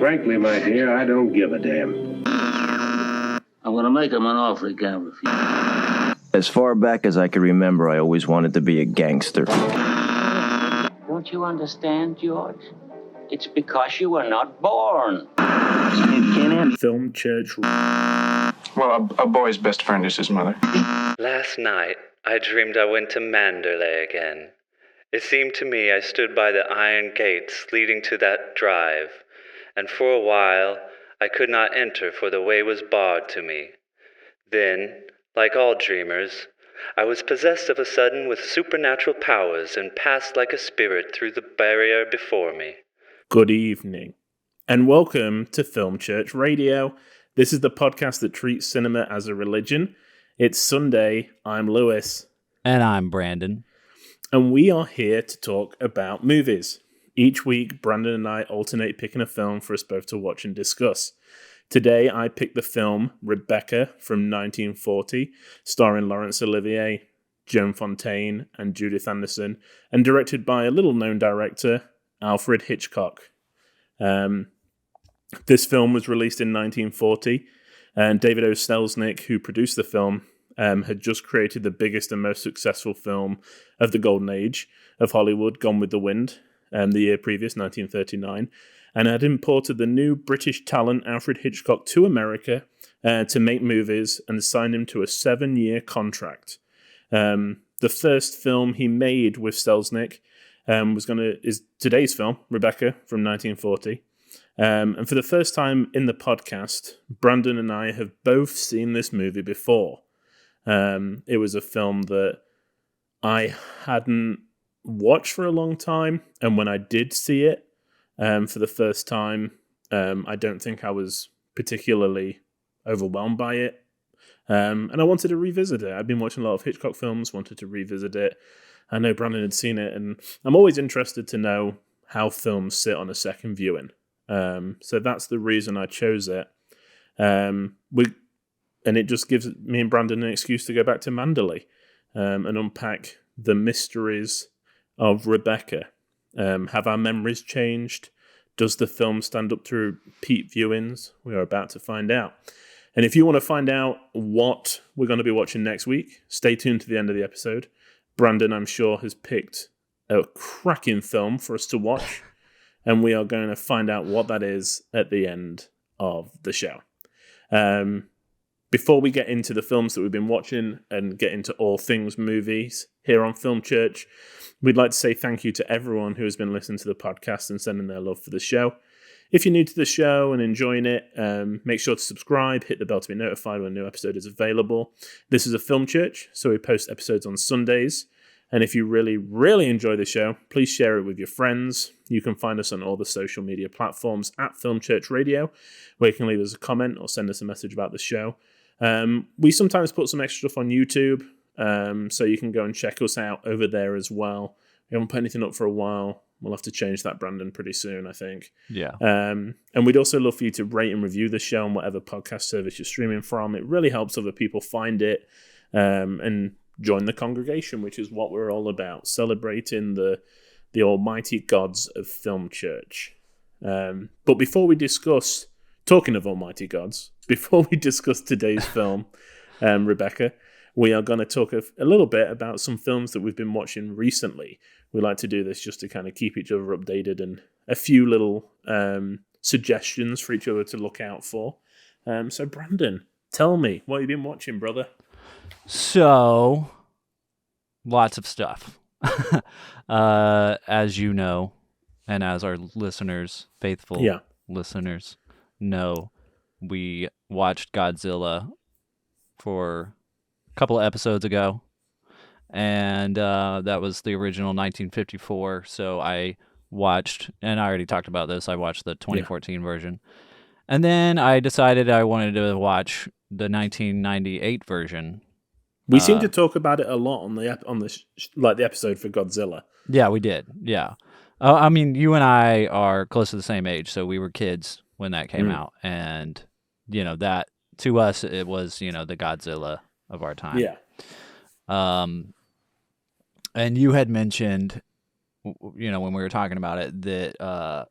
Frankly, my dear, I don't give a damn. I'm gonna make him an offer he can't refuse. As far back as I can remember, I always wanted to be a gangster. Don't you understand, George? It's because you were not born. Film Church. Well, a boy's best friend is his mother. Last night, I dreamed I went to Mandalay again. It seemed to me I stood by the iron gates leading to that drive, and for a while I could not enter, for the way was barred to me. Then, like all dreamers, I was possessed of a sudden with supernatural powers and passed like a spirit through the barrier before me. Good evening, and welcome to Film Church Radio. This is the podcast that treats cinema as a religion. It's Sunday. I'm Lewis. And I'm Brandon. And we are here to talk about movies. Each week, Brandon and I alternate picking a film for us both to watch and discuss. Today, I picked the film Rebecca from 1940, starring Laurence Olivier, Joan Fontaine, and Judith Anderson, and directed by a little-known director, Alfred Hitchcock. This film was released in 1940, and David O. Selznick, who produced the film, had just created the biggest and most successful film of the golden age of Hollywood, Gone with the Wind, the year previous, 1939, and had imported the new British talent Alfred Hitchcock to America to make movies and signed him to a 7-year contract. The first film he made with Selznick is today's film, Rebecca, from 1940. And for the first time in the podcast, Brandon and I have both seen this movie before. It was a film that I hadn't watched for a long time, and when I did see it for the first time, I don't think I was particularly overwhelmed by it. And I wanted to revisit it. I've been watching a lot of Hitchcock films, wanted to revisit it. I know Brandon had seen it, and I'm always interested to know how films sit on a second viewing. So that's the reason I chose it. And it just gives me and Brandon an excuse to go back to Mandalay and unpack the mysteries of Rebecca. Have our memories changed? Does the film stand up to repeat viewings? We are about to find out. And if you want to find out what we're going to be watching next week, stay tuned to the end of the episode. Brandon, I'm sure, has picked a cracking film for us to watch, and we are going to find out what that is at the end of the show. Before we get into the films that we've been watching and get into all things movies here on Film Church, we'd like to say thank you to everyone who has been listening to the podcast and sending their love for the show. If you're new to the show and enjoying it, make sure to subscribe, hit the bell to be notified when a new episode is available. This is a Film Church, so we post episodes on Sundays. And if you really, really enjoy the show, please share it with your friends. You can find us on all the social media platforms at Film Church Radio, where you can leave us a comment or send us a message about the show. We sometimes put some extra stuff on YouTube, so you can go and check us out over there as well. We haven't put anything up for a while. We'll have to change that, Brandon, pretty soon, I think. Yeah. And we'd also love for you to rate and review the show on whatever podcast service you're streaming from. It really helps other people find it and join the congregation, which is what we're all about, celebrating the almighty gods of Film Church. But before we discuss, talking of almighty gods, before we discuss today's film, Rebecca, we are going to talk a little bit about some films that we've been watching recently. We like to do this just to kind of keep each other updated and a few little suggestions for each other to look out for. So, Brandon, tell me, what have you been watching, brother? So, lots of stuff. As you know, and as our listeners, faithful listeners, know, we watched Godzilla for a couple of episodes ago, and that was the original 1954. So I watched, and I already talked about this, I watched the 2014 version. And then I decided I wanted to watch the 1998 version. We seem to talk about it a lot on the episode for Godzilla. Yeah, we did. Yeah. I mean, you and I are close to the same age, so we were kids when that came out. And, that, to us, it was, the Godzilla of our time. Yeah. And you had mentioned, when we were talking about it, that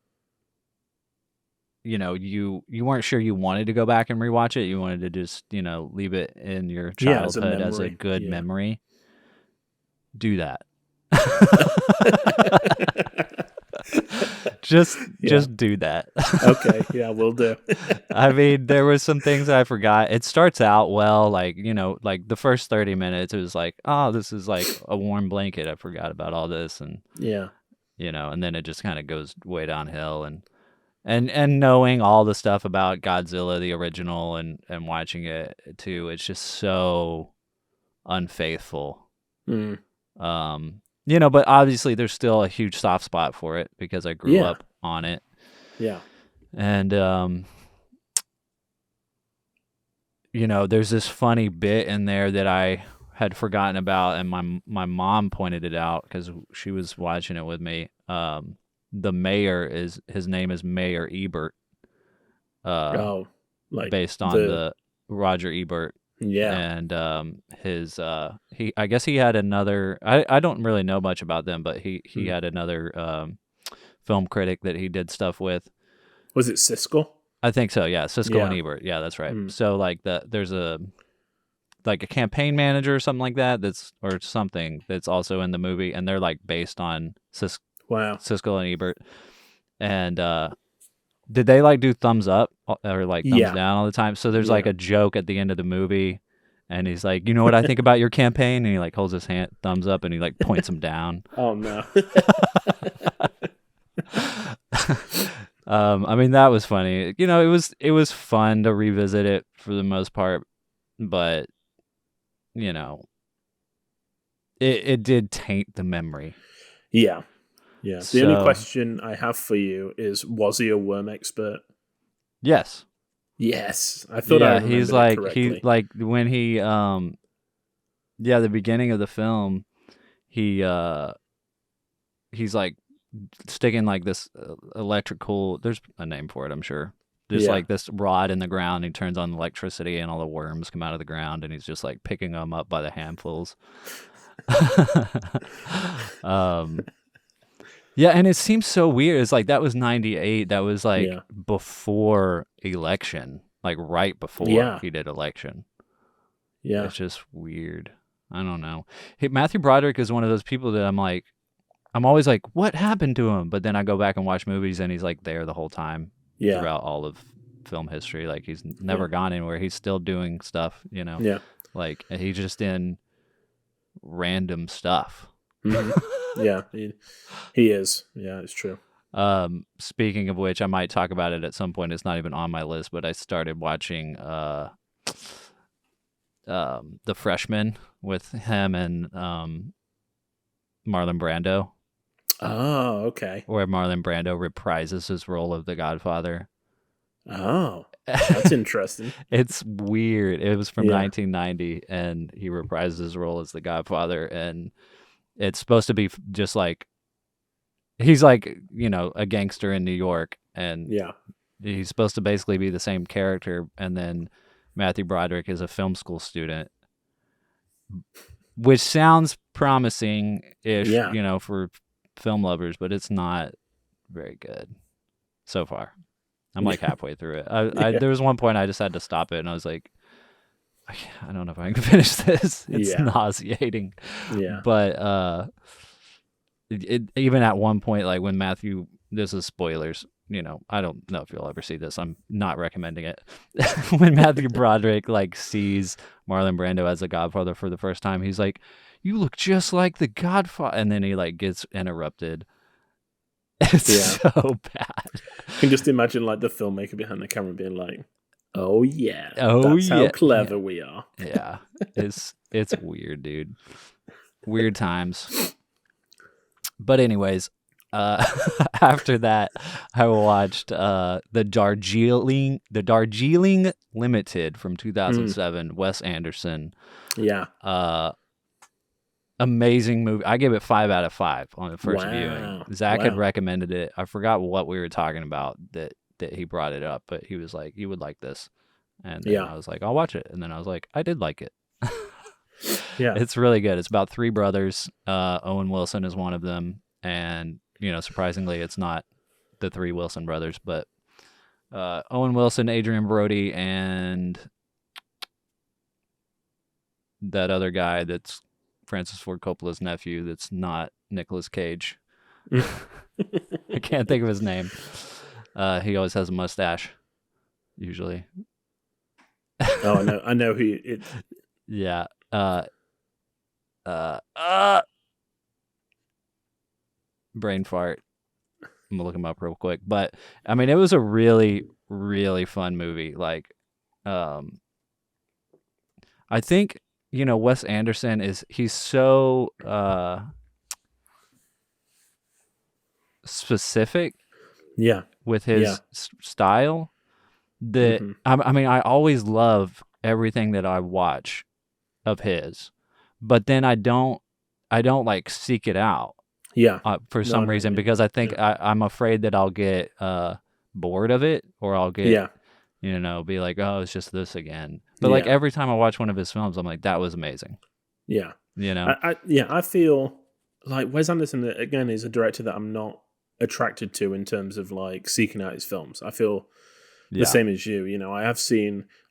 you weren't sure you wanted to go back and rewatch it. You wanted to just, leave it in your as a childhood as a memory. good memory. Do that. Just do that. Okay, yeah, we'll do. I mean, there was some things I forgot. It starts out well, like the first 30 minutes, it was like, oh, this is like a warm blanket. I forgot about all this, and Yeah. and then it just kind of goes way downhill, and knowing all the stuff about Godzilla, the original, and watching it too, it's just so unfaithful. But obviously there's still a huge soft spot for it because I grew up on it. Yeah. And there's this funny bit in there that I had forgotten about, and my mom pointed it out because she was watching it with me. The mayor his name is Mayor Ebert. Based on the Roger Ebert. Yeah. And I guess he had another, I don't really know much about them, but he had another film critic that he did stuff with. Was it Siskel? I think so, yeah. Siskel and Ebert. Yeah, that's right. So like there's a campaign manager or something like that or something that's also in the movie, and they're like based on Siskel and Ebert. And did they like do thumbs up or like thumbs down all the time? So there's like a joke at the end of the movie, and he's like, "You know what I think about your campaign?" And he like holds his hand thumbs up, and he like points him down. Oh no. I mean, that was funny. It was fun to revisit it for the most part, but it did taint the memory. Yeah. Yeah. The only question I have for you is, was he a worm expert? Yes. Yes. I thought I remembered he's like correctly. when he the beginning of the film, he's like sticking like this electrical, there's a name for it, I'm sure. There's like this rod in the ground, he turns on electricity and all the worms come out of the ground, and he's just like picking them up by the handfuls. Yeah, and it seems so weird. It's like that was 98. That was like before election, like right before he did election. Yeah. It's just weird. I don't know. Matthew Broderick is one of those people that I'm always like, what happened to him? But then I go back and watch movies, and he's like there the whole time throughout all of film history. Like he's never gone anywhere. He's still doing stuff, Yeah. Like he's just in random stuff. Mm-hmm. Yeah, he is. Yeah, it's true. Speaking of which, I might talk about it at some point. It's not even on my list, but I started watching The Freshman with him and Marlon Brando. Oh, okay. Where Marlon Brando reprises his role of the Godfather. Oh, that's interesting. It's weird. It was from 1990, and he reprises his role as the Godfather, and it's supposed to be just like he's like, a gangster in New York, and he's supposed to basically be the same character, and then Matthew Broderick is a film school student, which sounds promising-ish, for film lovers, but it's not very good so far. I'm like halfway through it. There was one point I just had to stop it, and I was like, I don't know if I can finish this. It's nauseating. Yeah. But even at one point, like when Matthew, this is spoilers, I don't know if you'll ever see this. I'm not recommending it. When Matthew Broderick like sees Marlon Brando as the Godfather for the first time, he's like, "You look just like the Godfather," and then he like gets interrupted. It's so bad. I can just imagine like the filmmaker behind the camera being like, "Oh yeah, that's how clever we are." Yeah, it's weird, dude. Weird times. But anyways, after that, I watched the Darjeeling Limited from 2007. Wes Anderson. Yeah. Amazing movie. I gave it 5 out of 5 on the first viewing. Zach had recommended it. I forgot what we were talking about that he brought it up, but he was like, "You would like this," and then I was like, "I'll watch it," and then I was like, "I did like it." Yeah, it's really good. It's about 3 brothers. Owen Wilson is one of them, and surprisingly, it's not the 3 Wilson brothers, but Owen Wilson, Adrian Brody, and that other guy that's Francis Ford Coppola's nephew that's not Nicolas Cage. I can't think of his name. He always has a mustache, usually. Oh, I know who it. Yeah. Brain fart. I'm gonna look him up real quick. But I mean, it was a really, really fun movie. Like, I think, Wes Anderson he's so specific with his style that I mean, I always love everything that I watch of his, but then I don't like seek it out for some reason, because I think I'm afraid that I'll get bored of it, or I'll get be like, oh, it's just this again. But like every time I watch one of his films, I'm like, that was amazing. I feel like Wes Anderson again is a director that I'm not attracted to in terms of like seeking out his films. I feel the same as you.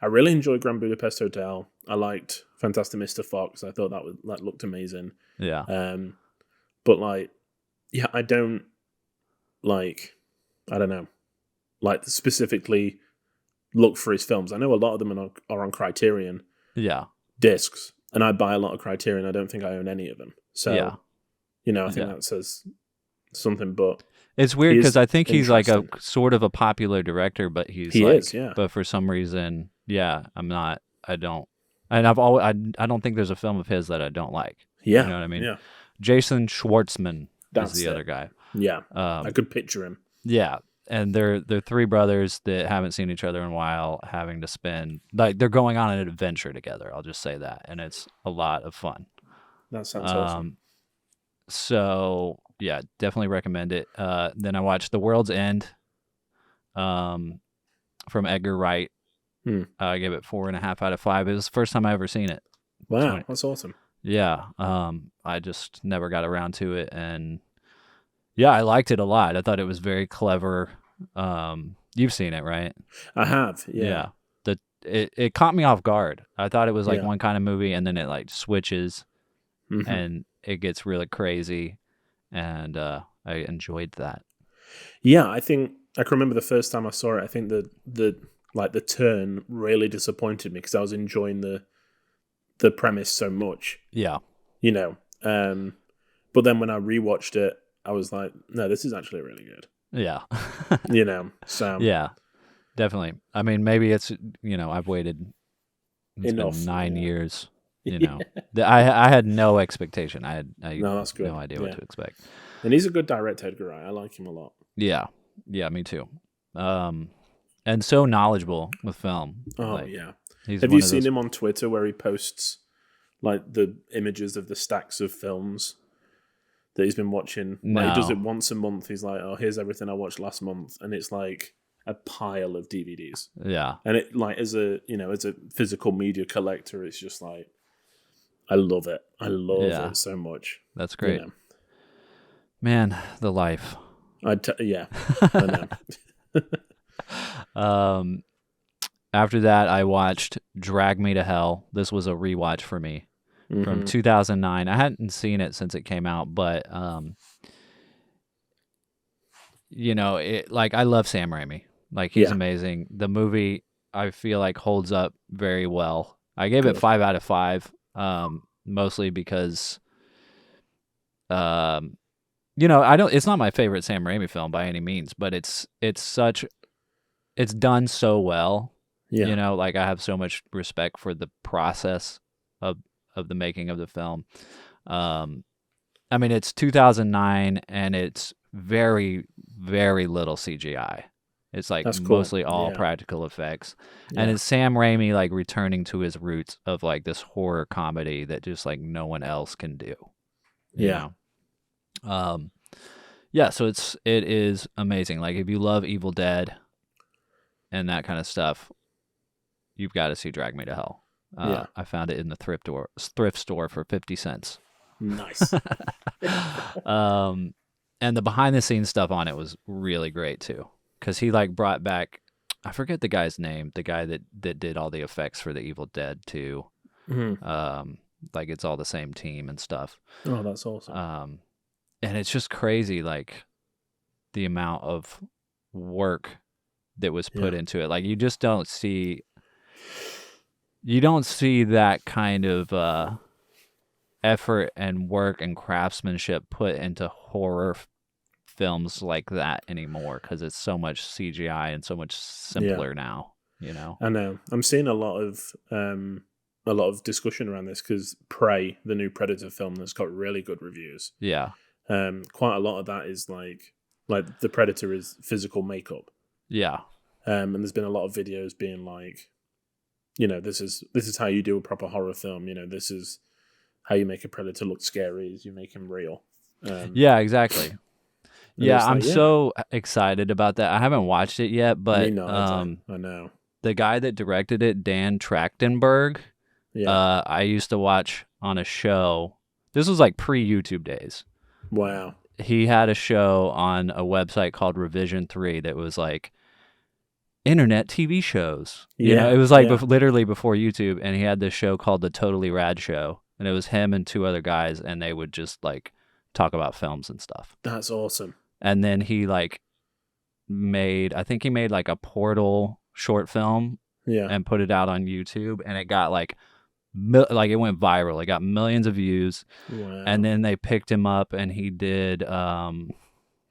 I really enjoyed Grand Budapest Hotel. I liked Fantastic Mr. Fox. I thought that looked amazing. But like, I don't know, like specifically look for his films. I know a lot of them are on Criterion discs, and I buy a lot of Criterion. I don't think I own any of them. So, I think that says something, but it's weird because I think he's like a sort of a popular director, but but for some reason, I don't think there's a film of his that I don't like. You know what I mean? Yeah. Jason Schwartzman is the other guy. Yeah. I could picture him. Yeah. And they're three brothers that haven't seen each other in a while, having to spend, like, they're going on an adventure together. I'll just say that. And it's a lot of fun. That sounds awesome. So, yeah, definitely recommend it. Then I watched The World's End from Edgar Wright. I gave it 4.5 out of 5. It was the first time I ever seen it. Wow, that's awesome. Yeah. I just never got around to it. And yeah, I liked it a lot. I thought it was very clever. You've seen it, right? I have, yeah. It caught me off guard. I thought it was like one kind of movie, and then it like switches and it gets really crazy, and I enjoyed that. Yeah, I think I can remember the first time I saw it. I think the turn really disappointed me because I was enjoying the premise so much. Yeah. But then when I rewatched it, I was like, no, this is actually really good. Yeah. So. Yeah, definitely. I mean, maybe it's, I've waited enough, been 9 years, I had no expectation. I had that's good. No idea what to expect. And he's a good director, Edgar Wright. I like him a lot. Yeah. Yeah, me too. And so knowledgeable with film. Oh, yeah. Have you seen him on Twitter where he posts like the images of the stacks of films that he's been watching? No. Like, he does it once a month. He's like, oh, here's everything I watched last month. And it's like a pile of DVDs. Yeah. And it like as a physical media collector, it's just like, I love it. I love it so much. That's great. Man, the life. I know. After that, I watched Drag Me to Hell. This was a rewatch for me from 2009. I hadn't seen it since it came out, but I love Sam Raimi. Like, he's amazing. The movie, I feel like, holds up very well. I gave it 5 out of 5, mostly because it's not my favorite Sam Raimi film by any means, but it's done so well. Yeah. I have so much respect for the process of the making of the film. I mean, it's 2009 and it's very, very little CGI. It's like mostly all practical effects. Yeah. And it's Sam Raimi like returning to his roots of like this horror comedy that just like no one else can do. Yeah. So it is amazing. Like, if you love Evil Dead and that kind of stuff, you've got to see Drag Me to Hell. I found it in the thrift store for 50 cents. Nice. And the behind the scenes stuff on it was really great too, because he like brought back I forget the guy's name. The guy that did all the effects for the Evil Dead 2. Like it's all the same team and stuff. Oh, that's awesome. And it's just crazy, like the amount of work that was put into it. Like you just don't see that kind of effort and work and craftsmanship put into horror films like that anymore, because it's so much CGI and so much simpler now. You know, I know. I'm seeing a lot of discussion around this because Prey, the new Predator film, that's got really good reviews. Yeah. Quite a lot of that is like the Predator is physical makeup. Yeah. And there's been a lot of videos being like, you know, this is how you do a proper horror film. You know, this is how you make a Predator look scary, is you make him real. Yeah, exactly. Yeah, I'm like, so excited about that. I haven't watched it yet, but I know. The guy that directed it, Dan Trachtenberg, Yeah. I used to watch on a show. This was like pre-YouTube days. Wow. He had a show on a website called Revision 3 that was like internet TV shows. You know, it was like literally before YouTube, and he had this show called The Totally Rad Show, and it was him and two other guys, and they would just like talk about films and stuff. That's awesome. And then he like made like a Portal short film and put it out on YouTube, and it got like it went viral. It got millions of views. Wow. And then they picked him up, and he did 10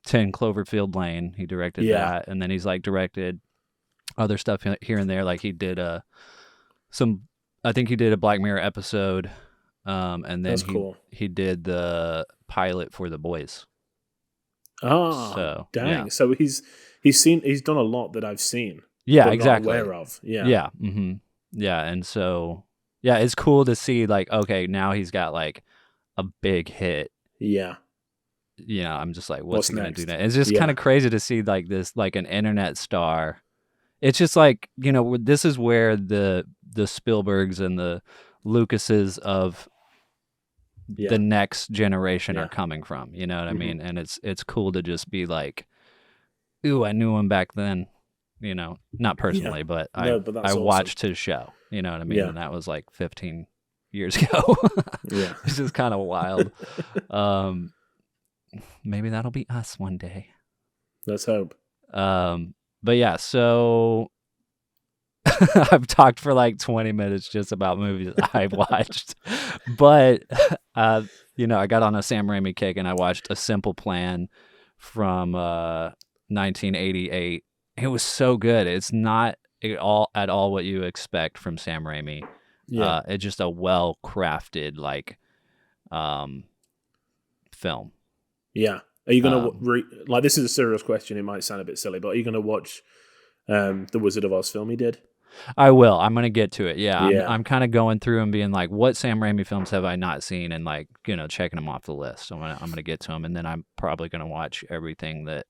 Cloverfield Lane. He directed that, and then he's like directed other stuff here and there. Like he did I think he did a Black Mirror episode, and then he did the pilot for The Boys. Oh, so, dang! Yeah. So he's done a lot that I've seen. Yeah, but exactly. Not aware of. Yeah. Yeah. Mm-hmm. Yeah, and so it's cool to see like, okay, now he's got like a big hit. Yeah. You know, I'm just like, what's he gonna do next? now? It's just kind of crazy to see like this, like an internet star. It's just like, you know, this is where the Spielbergs and the Lucases of the next generation are coming from. You know what I mean? And it's cool to just be like, ooh, I knew him back then. You know, not personally, but I watched his show. You know what I mean? And that was like 15 years ago. Yeah. It's just kind of wild. Maybe that'll be us one day. Let's hope. But yeah, so I've talked for like 20 minutes just about movies I've watched. But, you know, I got on a Sam Raimi kick and I watched A Simple Plan from 1988. It was so good. It's not at all what you expect from Sam Raimi. Yeah. It's just a well-crafted, like, film. Yeah. Are you going to like? This is a serious question. It might sound a bit silly, but are you going to watch the Wizard of Oz film he did? I will. I'm going to get to it. Yeah. I'm kind of going through and being like, what Sam Raimi films have I not seen, and like, you know, checking them off the list. So I'm going to get to them, and then I'm probably going to watch everything that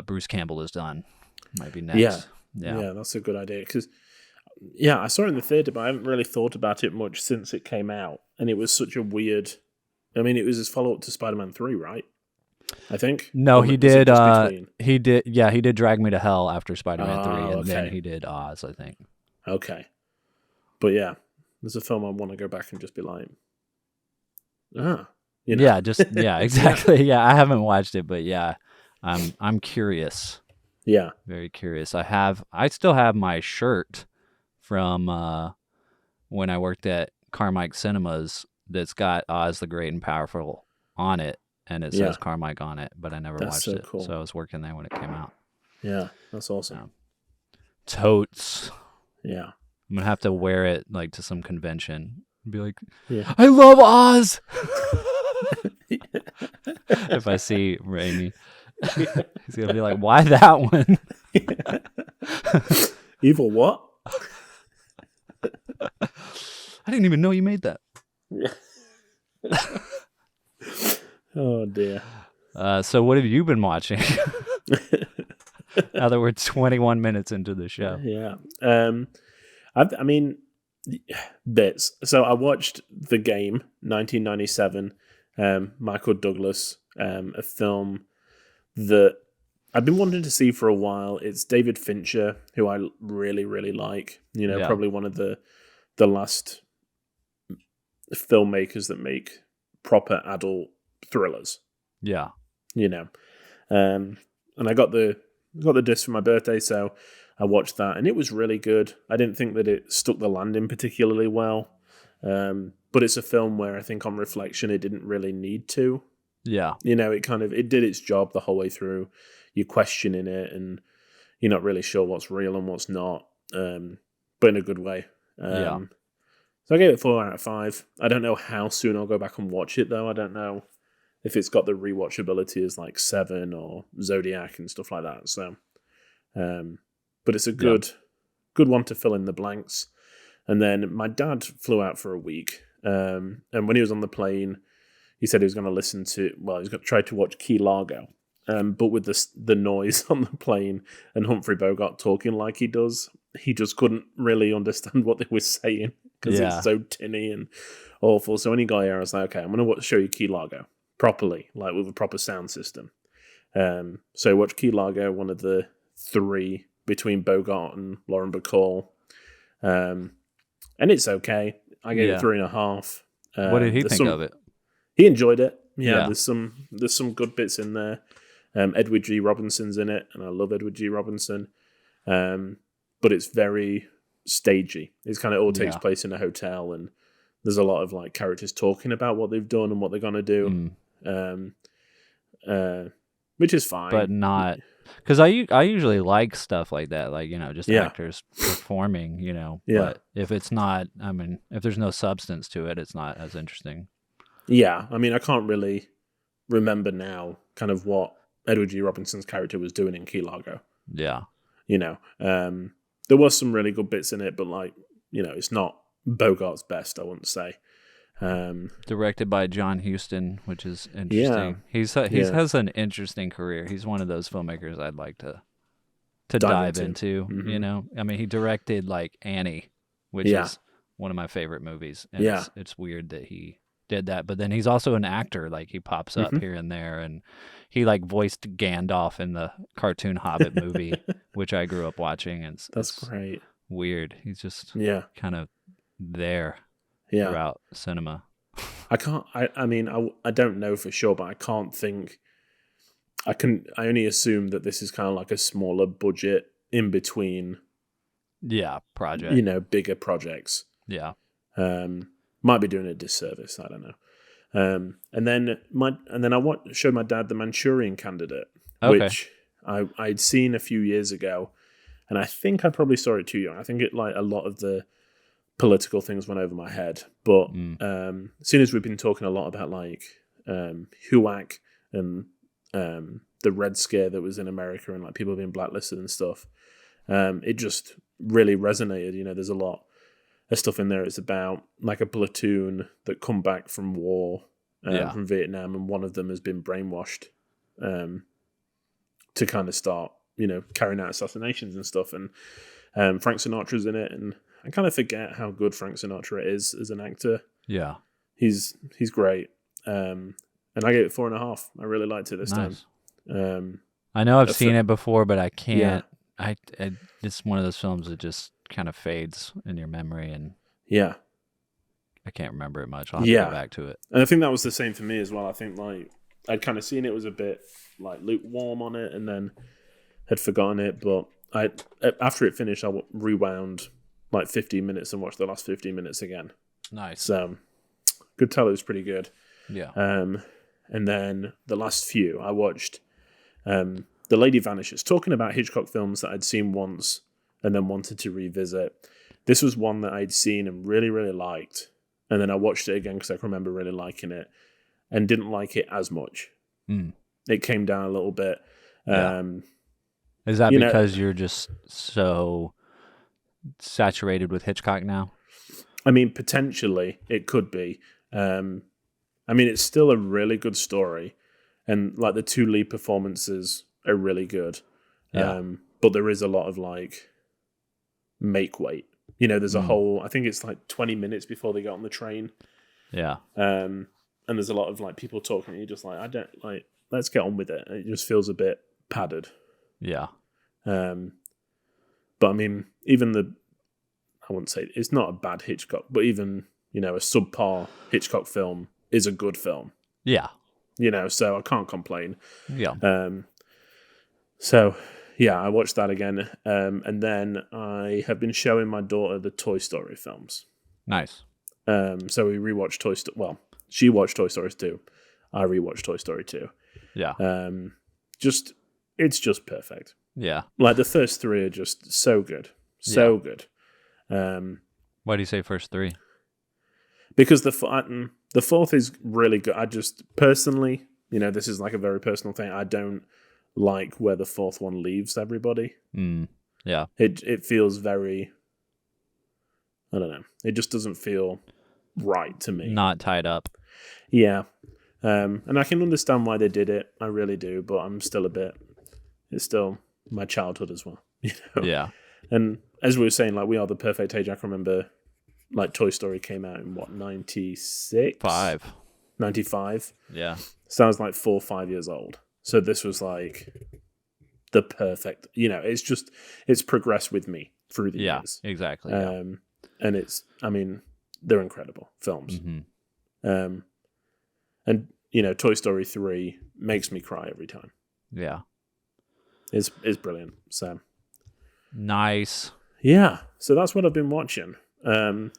Bruce Campbell has done. Might be next. Yeah, that's a good idea, because I saw it in the theater, but I haven't really thought about it much since it came out, and it was such a weird. I mean, it was his follow-up to Spider-Man 3, right? I think. No, he did. He did. Yeah, he did Drag Me to Hell after Spider-Man 3, and then he did Oz, I think. Okay, but yeah, there's a film I want to go back and just be like, you know. Yeah, just exactly. Yeah, I haven't watched it, but yeah, I'm curious. Yeah, very curious. I still have my shirt from when I worked at Carmike Cinemas that's got Oz the Great and Powerful on it, and it says Carmike on it, but I never watched it. Cool. So I was working there when it came out. Yeah, that's awesome. Totes. Yeah. I'm going to have to wear it like to some convention. Be like, yeah. I love Oz! If I see Raimi. He's going to be like, why that one? Evil what? I didn't even know you made that. Yeah. Oh dear. So what have you been watching? Now that we're 21 minutes into the show. Yeah. I mean, bits. So I watched The Game, 1997, Michael Douglas, a film that I've been wanting to see for a while. It's David Fincher, who I really, really like. Probably one of the last filmmakers that make proper adult thrillers. Yeah. And I got the disc for my birthday, so I watched that, and it was really good. I didn't think that it stuck the landing particularly well, but it's a film where I think on reflection it didn't really need to. Yeah. It did its job the whole way through. You're questioning it, and you're not really sure what's real and what's not, but in a good way. So I gave it 4 out of 5. I don't know how soon I'll go back and watch it, though. I don't know if it's got the rewatchability as like Seven or Zodiac and stuff like that. So, but it's a good one to fill in the blanks. And then my dad flew out for a week, and when he was on the plane, he said he was going to listen to. Well, he's going to try to watch Key Largo, but with the noise on the plane and Humphrey Bogart talking like he does, he just couldn't really understand what they were saying because it's so tinny and awful. So when he got here, I was like, okay, I'm going to show you Key Largo properly, like with a proper sound system. So watch Key Largo, one of the 3 between Bogart and Lauren Bacall. And it's okay. I gave it 3.5. What did he think of it? He enjoyed it. Yeah, there's some good bits in there. Edward G. Robinson's in it, and I love Edward G. Robinson. But it's very stagey. It's kind of all takes place in a hotel, and there's a lot of like characters talking about what they've done and what they're gonna do, which is fine, but not because I usually like stuff like that, like just actors performing, But if it's not, I mean, if there's no substance to it, it's not as interesting. Yeah, I mean, I can't really remember now, kind of what Edward G. Robinson's character was doing in Key Largo. Yeah, there was some really good bits in it, but like it's not Bogart's best, I wouldn't say. Directed by John Huston, which is interesting. He has an interesting career. He's one of those filmmakers I'd like to dive into. Mm-hmm. I mean, he directed like Annie, which is one of my favorite movies. And it's weird that he did that, but then he's also an actor. Like he pops up here and there, and he like voiced Gandalf in the cartoon Hobbit movie, which I grew up watching. And that's great. Weird. He's just kind of there throughout cinema. I mean, I don't know for sure, but I can't think. I only assume that this is kind of like a smaller budget in between. Yeah, project. Bigger projects. Yeah. Might be doing a disservice. I don't know. And then I showed my dad The Manchurian Candidate, which I'd seen a few years ago, and I think I probably saw it too young. I think it like a lot of the political things went over my head. But as soon as we've been talking a lot about like HUAC and the Red Scare that was in America and like people being blacklisted and stuff, it just really resonated. There's a lot of stuff in there. It's about like a platoon that come back from war from Vietnam, and one of them has been brainwashed to kind of start, carrying out assassinations and stuff. And Frank Sinatra's in it, and I kind of forget how good Frank Sinatra is as an actor. Yeah, he's great. And I gave it 4.5. I really liked it this time. I know I've seen it before, but I can't. It's one of those films that just kind of fades in your memory, and I can't remember it much. I'll have to go back to it. And I think that was the same for me as well. I think like I'd kind of seen it was a bit like lukewarm on it, and then had forgotten it. But after it finished, I rewound like 15 minutes and watched the last 15 minutes again. Nice. So could tell it was pretty good. Yeah. And then the last few I watched, The Lady Vanishes, talking about Hitchcock films that I'd seen once and then wanted to revisit. This was one that I'd seen and really, really liked. And then I watched it again because I can remember really liking it and didn't like it as much. It came down a little bit. Is that because you're just so saturated with Hitchcock now? I mean, potentially it could be. I mean, it's still a really good story, and like the 2 lead performances are really good. But there is a lot of like make weight. There's a whole. I think it's like 20 minutes before they get on the train. Yeah. And there's a lot of like people talking, and you're just like, I don't like. Let's get on with it. It just feels a bit padded Yeah. But I mean, even I wouldn't say it's not a bad Hitchcock, but even, a subpar Hitchcock film is a good film. Yeah. So I can't complain. Yeah. So yeah, I watched that again. And then I have been showing my daughter the Toy Story films. Nice. So we rewatched Toy Story. Well, she watched Toy Story 2. I rewatched Toy Story 2. Yeah. It's just perfect. Yeah. Like the first three are just so good. So good. Why do you say first three? Because the fourth is really good. I just personally, this is like a very personal thing. I don't like where the fourth one leaves everybody. Yeah. It feels very, I don't know. It just doesn't feel right to me. Not tied up. Yeah. And I can understand why they did it. I really do. But I'm still it's still my childhood as well. Yeah. And as we were saying, like, we are the perfect age. I can remember, like, Toy Story came out in, 96? 95. Yeah. So I was, like, 4 or 5 years old. So this was, like, the perfect... it's progressed with me through the years. Exactly. And they're incredible films. Mm-hmm. And, Toy Story 3 makes me cry every time. Yeah. It's brilliant, so... Nice. Yeah, so that's what I've been watching. The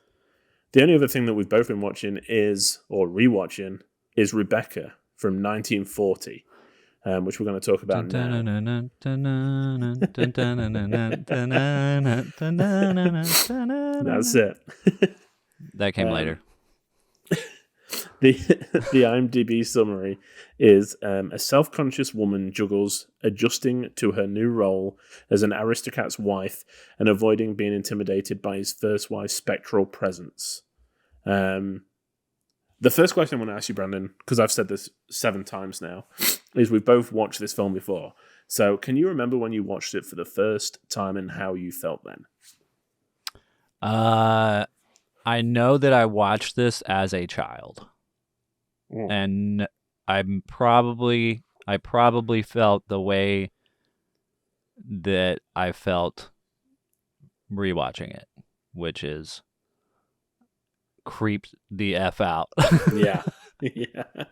only other thing that we've both been watching rewatching is Rebecca from 1940, which we're going to talk about now. That's it. That came later. The IMDb summary is a self-conscious woman juggles adjusting to her new role as an aristocrat's wife and avoiding being intimidated by his first wife's spectral presence. The first question I want to ask you, Brandon, because I've said this 7 times now, is we've both watched this film before. So can you remember when you watched it for the first time and how you felt then? I know that I watched this as a child. And I probably felt the way that I felt rewatching it, which is creeped the F out. Yeah. Yeah.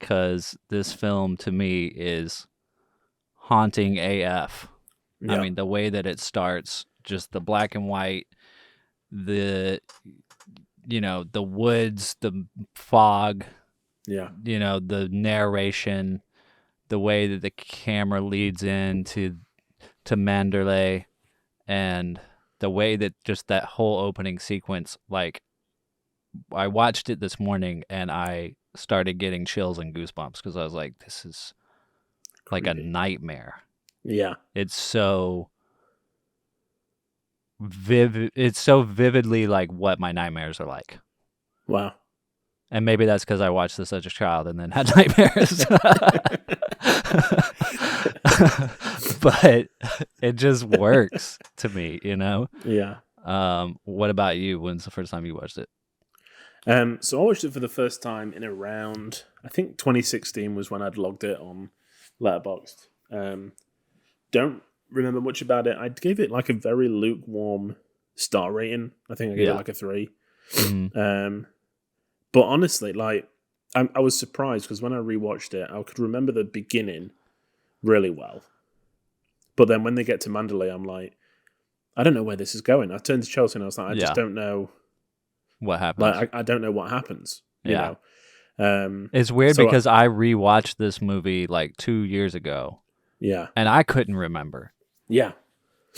'Cause this film to me is haunting AF. Yeah. I mean, the way that it starts, just the black and white, the woods, the fog, the narration, the way that the camera leads in to Manderley, and the way that just that whole opening sequence, like, I watched it this morning and I started getting chills and goosebumps because I was like, this is like a nightmare. Yeah. It's so vivid. It's so vividly like what my nightmares are like. Wow. And maybe that's because I watched this as a child and then had nightmares. But it just works to me, Yeah. What about you? When's the first time you watched it? So I watched it for the first time in around, I think 2016 was when I'd logged it on Letterboxd. Don't remember much about it. I gave it like a very lukewarm star rating. I think I gave it like a 3. Mm-hmm. But honestly, like, I was surprised because when I rewatched it, I could remember the beginning really well. But then when they get to Manderley, I'm like, I don't know where this is going. I turned to Chelsea and I was like, I just don't know what happens. Like, I don't know what happens. You know? It's weird because I rewatched this movie like 2 years ago. Yeah. And I couldn't remember. Yeah.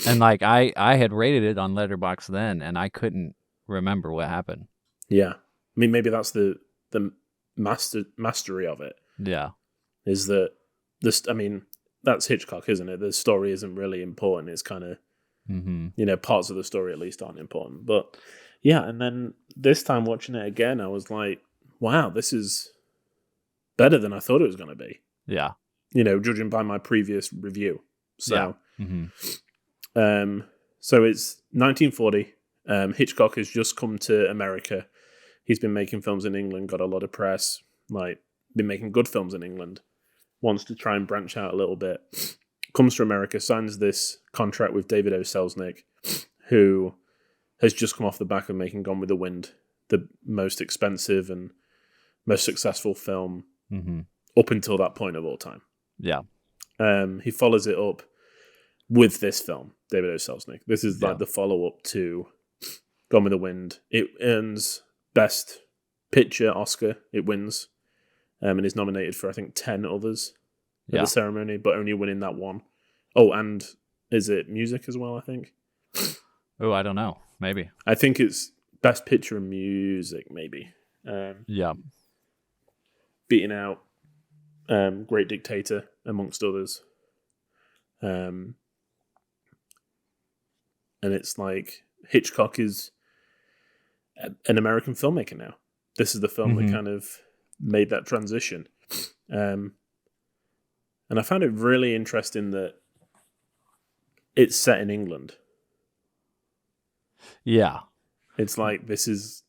And like I had rated it on Letterboxd then, and I couldn't remember what happened. Yeah. I mean, maybe that's the mastery of it. Yeah. Is that this? I mean, that's Hitchcock, isn't it? The story isn't really important. It's kind of, parts of the story at least aren't important. But yeah, and then this time watching it again, I was like, wow, this is better than I thought it was going to be. Yeah. Judging by my previous review. So, so it's 1940. Hitchcock has just come to America. He's been making films in England, got a lot of press, like, been making good films in England. wants to try and branch out a little bit, comes to America, signs this contract with David O. Selznick, who has just come off the back of making Gone with the Wind, the most expensive and most successful film up until that point of all time. Yeah. He follows it up with this film, David O. Selznick. This is like the follow-up to Gone with the Wind. It earns Best Picture Oscar. It wins. And is nominated for, I think, 10 others at the ceremony, but only winning that one. Oh, and is it music as well, I think? Oh, I don't know. Maybe. I think it's Best Picture and Music, maybe. Beating out Great Dictator, amongst others. And it's like Hitchcock is an American filmmaker now. This is the film that kind of made that transition. And I found it really interesting that it's set in England. Yeah. It's like, this is,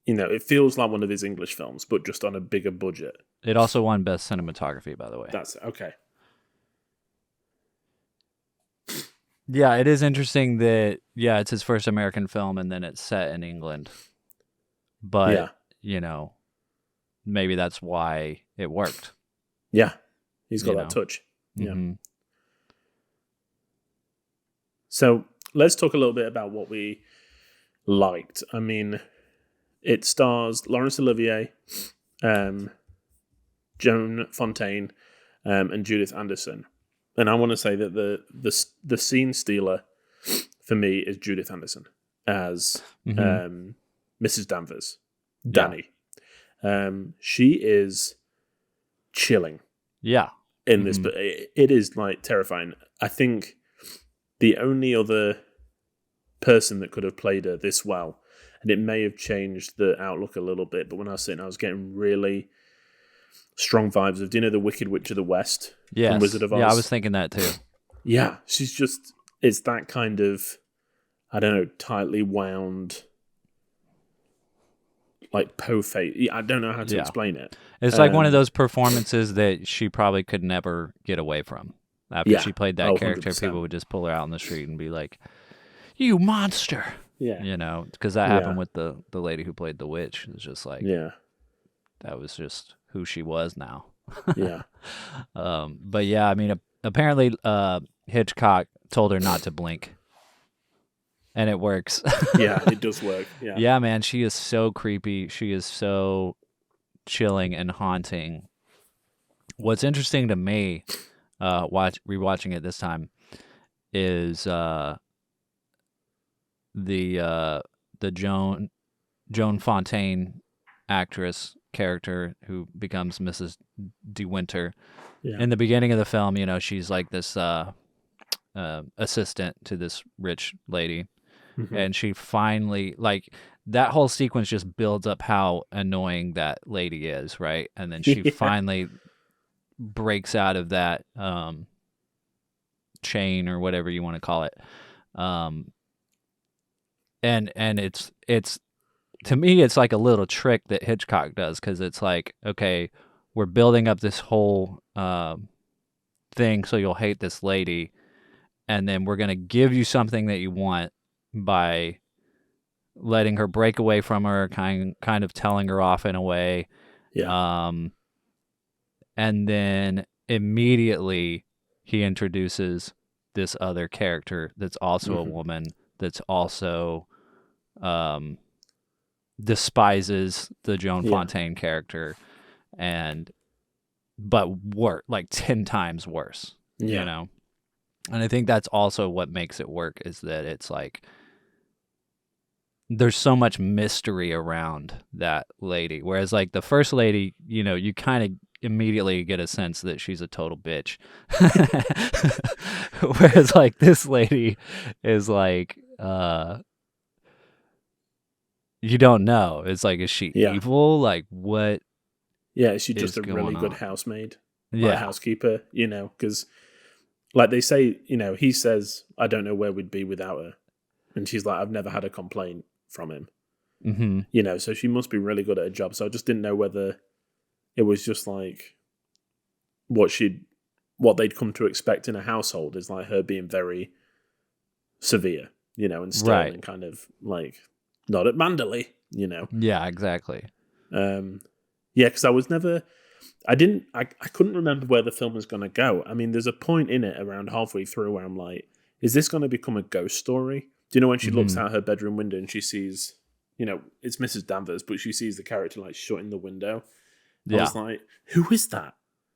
it feels like one of his English films, but just on a bigger budget. It also won Best Cinematography, by the way. That's okay. Yeah, it is interesting that, it's his first American film and then it's set in England. But, maybe that's why it worked. Yeah, he's got that touch. Yeah. So let's talk a little bit about what we liked. I mean, it stars Laurence Olivier, Joan Fontaine, and Judith Anderson. And I want to say that the scene stealer for me is Judith Anderson as Mrs. Danvers, Danny. She is chilling. Yeah. In this, but it is like terrifying. I think the only other person that could have played her this well, and it may have changed the outlook a little bit, but when I was sitting, I was getting really strong vibes of, the Wicked Witch of the West from Wizard of Oz? Yeah, I was thinking that too. Yeah, she's just, it's that kind of, I don't know, tightly wound, like po-face. I don't know how to explain it. It's like one of those performances that she probably could never get away from. After she played that character, 100%. People would just pull her out in the street and be like, "You monster!" Yeah, because that happened with the lady who played the witch. It was just like, that was just who she was now. Yeah. But yeah, I mean, apparently Hitchcock told her not to blink, and it works. Yeah, it does work. Yeah. Yeah, man, she is so creepy. She is so chilling and haunting. What's interesting to me, rewatching it this time, is the Joan Fontaine actress character who becomes Mrs. De Winter. Yeah. In the beginning of the film, she's like this assistant to this rich lady, and she finally, like, that whole sequence just builds up how annoying that lady is, right? And then she finally breaks out of that chain or whatever you want to call it. And it's to me, it's like a little trick that Hitchcock does, because it's like, okay, we're building up this whole thing so you'll hate this lady, and then we're going to give you something that you want by letting her break away from her, kind of telling her off in a way. Yeah. And then immediately he introduces this other character that's also a woman, that's also despises the Joan Fontaine character, but worse, like 10 times worse. And I think that's also what makes it work, is that it's like there's so much mystery around that lady, whereas like the first lady, you kind of immediately get a sense that she's a total bitch. Whereas like this lady is like you don't know. It's like, is she evil? Like, what? Yeah, is she just a really good housemaid? Housekeeper, because like they say, he says, "I don't know where we'd be without her." And she's like, "I've never had a complaint from him." So she must be really good at her job. So I just didn't know whether it was just like what they'd come to expect in a household is like her being very severe, and stern, Right. and kind of like not at Manderley, Yeah, exactly. because I couldn't remember where the film was going to go. I mean, there's a point in it around halfway through where I'm like, is this going to become a ghost story? Do you know when she looks out her bedroom window and she sees, it's Mrs. Danvers, but she sees the character like shutting the window. I was like, who is that?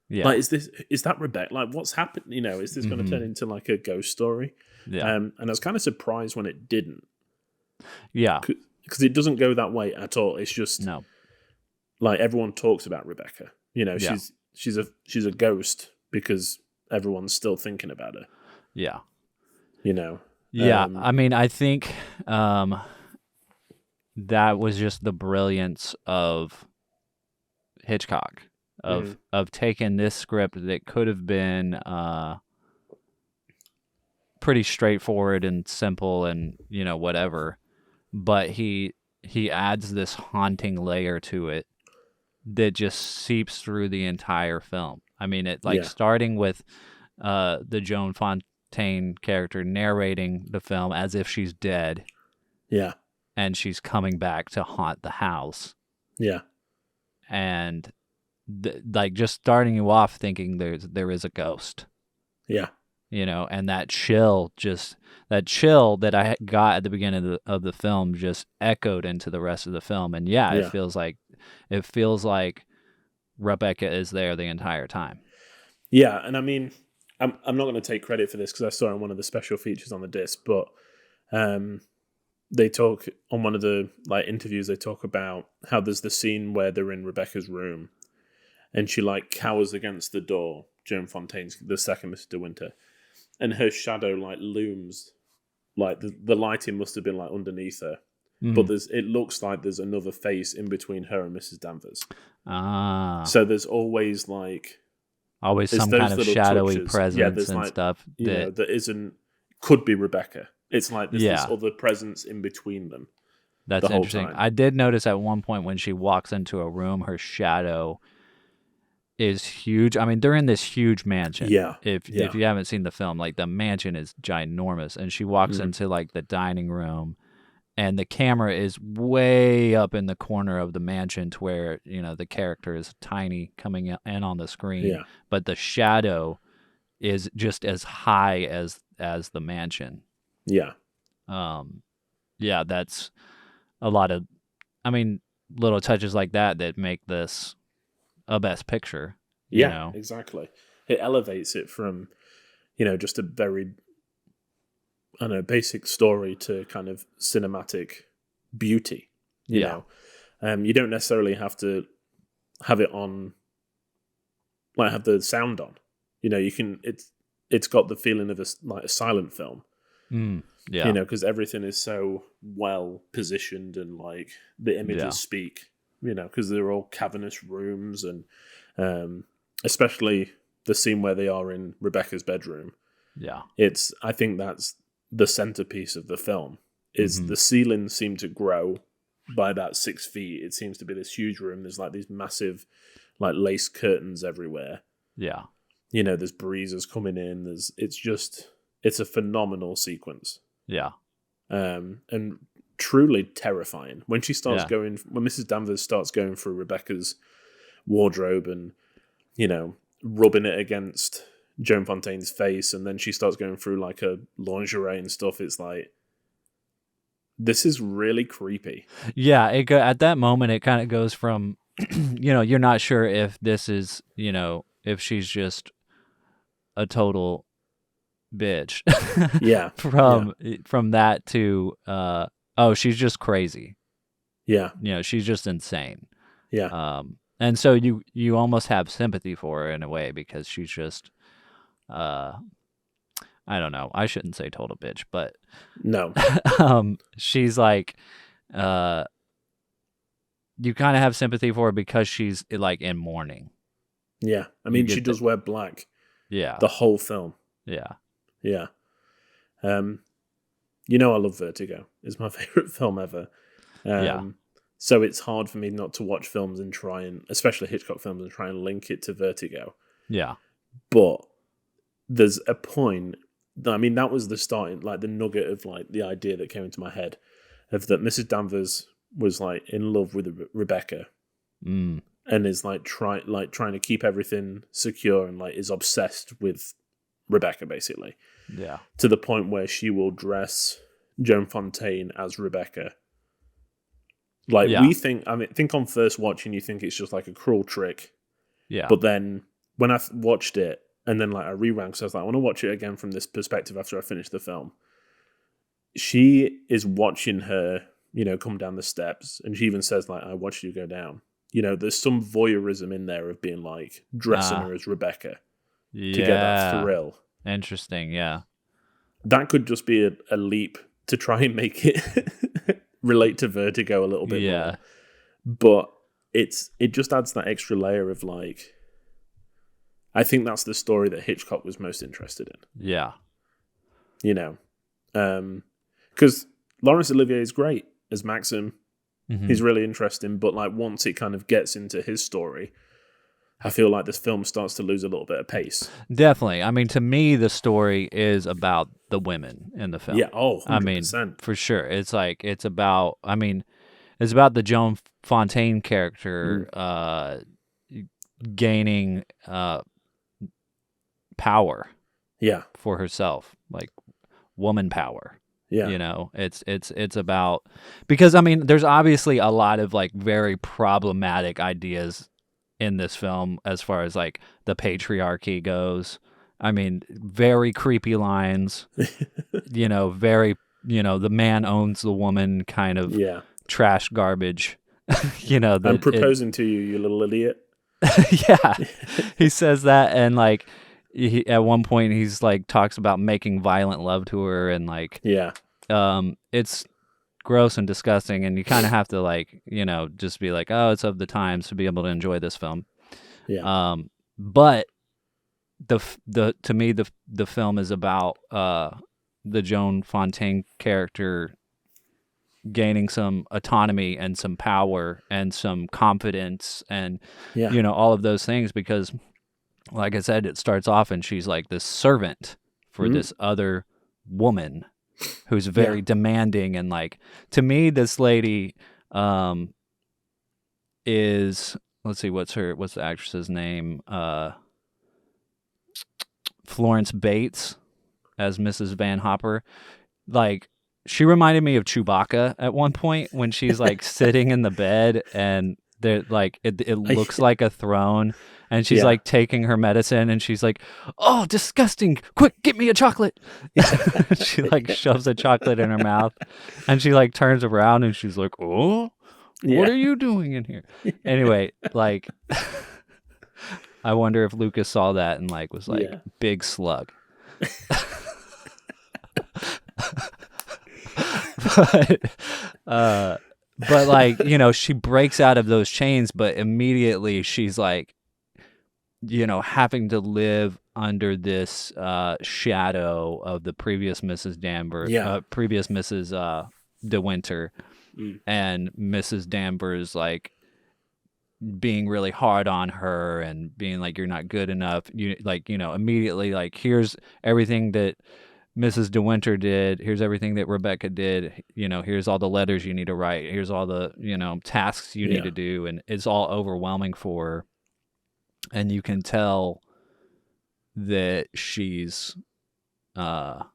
Yeah. Like, is that Rebecca? Like, what's happened? Is this going to turn into like a ghost story? Yeah. And I was kind of surprised when it didn't. Yeah. Because it doesn't go that way at all. It's just No. like everyone talks about Rebecca. She's a ghost because everyone's still thinking about her. Yeah. Yeah. I mean, I think that was just the brilliance of Hitchcock of taking this script that could have been pretty straightforward and simple and whatever, but he adds this haunting layer to it that just seeps through the entire film. I mean, it starting with the Joan Fontaine character narrating the film as if she's dead. Yeah. And she's coming back to haunt the house. Yeah. And like just starting you off thinking there is a ghost. Yeah. And that chill that I got at the beginning of the film just echoed into the rest of the film. And it feels like Rebecca is there the entire time. Yeah, and I mean, I'm not going to take credit for this because I saw it in one of the special features on the disc, but they talk on one of the like interviews. They talk about how there's the scene where they're in Rebecca's room, and she like cowers against the door. Joan Fontaine's the second Mr. De Winter, and her shadow like looms, like the lighting must have been like underneath her, but it looks like there's another face in between her and Mrs. Danvers. So there's always some kind of shadowy touches. presence and stuff that could be Rebecca. It's like there's this other presence in between them. That's interesting. I did notice at one point when she walks into a room, her shadow is huge. I mean, they're in this huge mansion. Yeah. If you haven't seen the film, like the mansion is ginormous, and she walks into like the dining room, and the camera is way up in the corner of the mansion to where the character is tiny coming in on the screen, but the shadow is just as high as the mansion. Yeah. That's a lot of, little touches like that make this a best picture. Exactly. It elevates it from, just a very, basic story to kind of cinematic beauty. You know, you don't necessarily have to have it on, like have the sound on. You can. It's got the feeling of a silent film. Because everything is so well positioned and like the images speak. Because they're all cavernous rooms and especially the scene where they are in Rebecca's bedroom. Yeah, I think that's the centerpiece of the film. Is the ceilings seem to grow by about 6 feet. It seems to be this huge room. There's like these massive, like lace curtains everywhere. Yeah, there's breezes coming in. It's a phenomenal sequence. Yeah. And truly terrifying. When she starts when Mrs. Danvers starts going through Rebecca's wardrobe and, rubbing it against Joan Fontaine's face, and then she starts going through like her lingerie and stuff, it's like, this is really creepy. Yeah, at that moment, it kind of goes from, you're not sure if this is, if she's just a total bitch. From that to she's just crazy. She's just insane. And so you almost have sympathy for her in a way because she's just I don't know, I shouldn't say total bitch, but no. She's like you kind of have sympathy for her because she's like in mourning. I mean, she does wear black the whole film. I love Vertigo. It's my favorite film ever. So it's hard for me not to watch films and especially Hitchcock films, and try and link it to Vertigo. Yeah. But there's a point, I mean, that was the starting, like the nugget of like the idea that came into my head of that Mrs. Danvers was like in love with Rebecca and is like trying to keep everything secure and like is obsessed with Rebecca basically. Yeah. To the point where she will dress Joan Fontaine as Rebecca. Like we think, I think on first watching you think it's just like a cruel trick. Yeah. But then when I watched it and then like I reran because I was like, I want to watch it again from this perspective after I finish the film. She is watching her, you know, come down the steps, and she even says like, I watched you go down. You know, there's some voyeurism in there of being like dressing her as Rebecca to get that thrill. Interesting, yeah. That could just be a leap to try and make it relate to Vertigo a little bit more. But it just adds that extra layer of like, I think that's the story that Hitchcock was most interested in. Yeah. You know, because Laurence Olivier is great as Maxim. Mm-hmm. He's really interesting, but like once it kind of gets into his story, I feel like this film starts to lose a little bit of pace. Definitely. I mean, to me, the story is about the women in the film. Yeah, 100%. I mean, for sure. It's like, it's about the Joan Fontaine character gaining power for herself, like woman power. Yeah. You know, it's about, because I mean, there's obviously a lot of like very problematic ideas in this film as far as like the patriarchy goes. I mean, very creepy lines, you know, very, you know, the man owns the woman kind of trash garbage. You know, I'm proposing to you, you little idiot. Yeah. He says that, and like at one point he's like talks about making violent love to her, and like it's gross and disgusting, and you kind of have to like, you know, just be like, oh, it's of the times to be able to enjoy this film. But to me the film is about the Joan Fontaine character gaining some autonomy and some power and some confidence and you know, all of those things, because like I said, it starts off and she's like this servant for this other woman who's very demanding, and like, to me this lady is, let's see, what's the actress's name? Florence Bates as Mrs. Van Hopper. Like, she reminded me of Chewbacca at one point when she's like sitting in the bed and they're like, it looks like a throne, and she's like taking her medicine and she's like, oh, disgusting, quick, get me a chocolate. She like shoves a chocolate in her mouth, and she like turns around and she's like, oh, what are you doing in here? Anyway, like, I wonder if Lucas saw that and like was like, big slug. But like, you know, she breaks out of those chains, but immediately she's like, you know, having to live under this shadow of the previous Mrs. Danvers, previous Mrs. De Winter, and Mrs. Danvers like being really hard on her and being like, you're not good enough. You like, you know, immediately like, here's everything that Mrs. De Winter did, here's everything that Rebecca did, you know, here's all the letters you need to write, here's all the, you know, tasks you need to do, and it's all overwhelming for her. And you can tell that she's that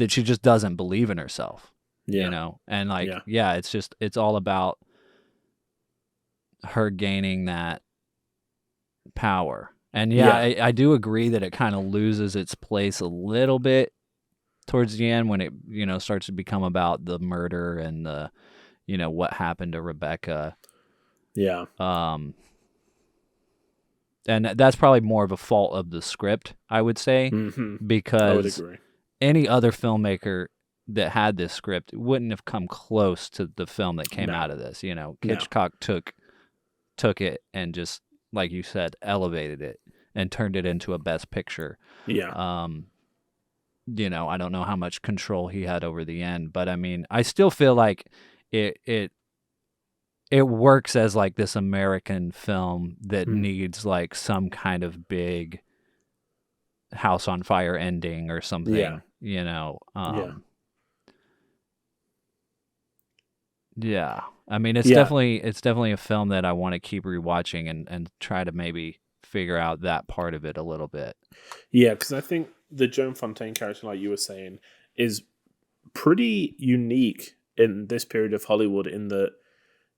she just doesn't believe in herself. You know, and like it's just, it's all about her gaining that power. And I do agree that it kind of loses its place a little bit towards the end when it, you know, starts to become about the murder and the, you know, what happened to Rebecca. Yeah. And that's probably more of a fault of the script, I would say, because I would agree. Any other filmmaker that had this script wouldn't have come close to the film that came out of this. You know, Hitchcock took it and just, like you said, elevated it and turned it into a best picture. Yeah. You know, I don't know how much control he had over the end, but I mean, I still feel like it it works as like this American film that needs like some kind of big house on fire ending or something. Yeah. You know. Yeah. Yeah. I mean, it's definitely a film that I want to keep rewatching and try to maybe figure out that part of it a little bit. Yeah, because I think the Joan Fontaine character, like you were saying, is pretty unique in this period of Hollywood in that,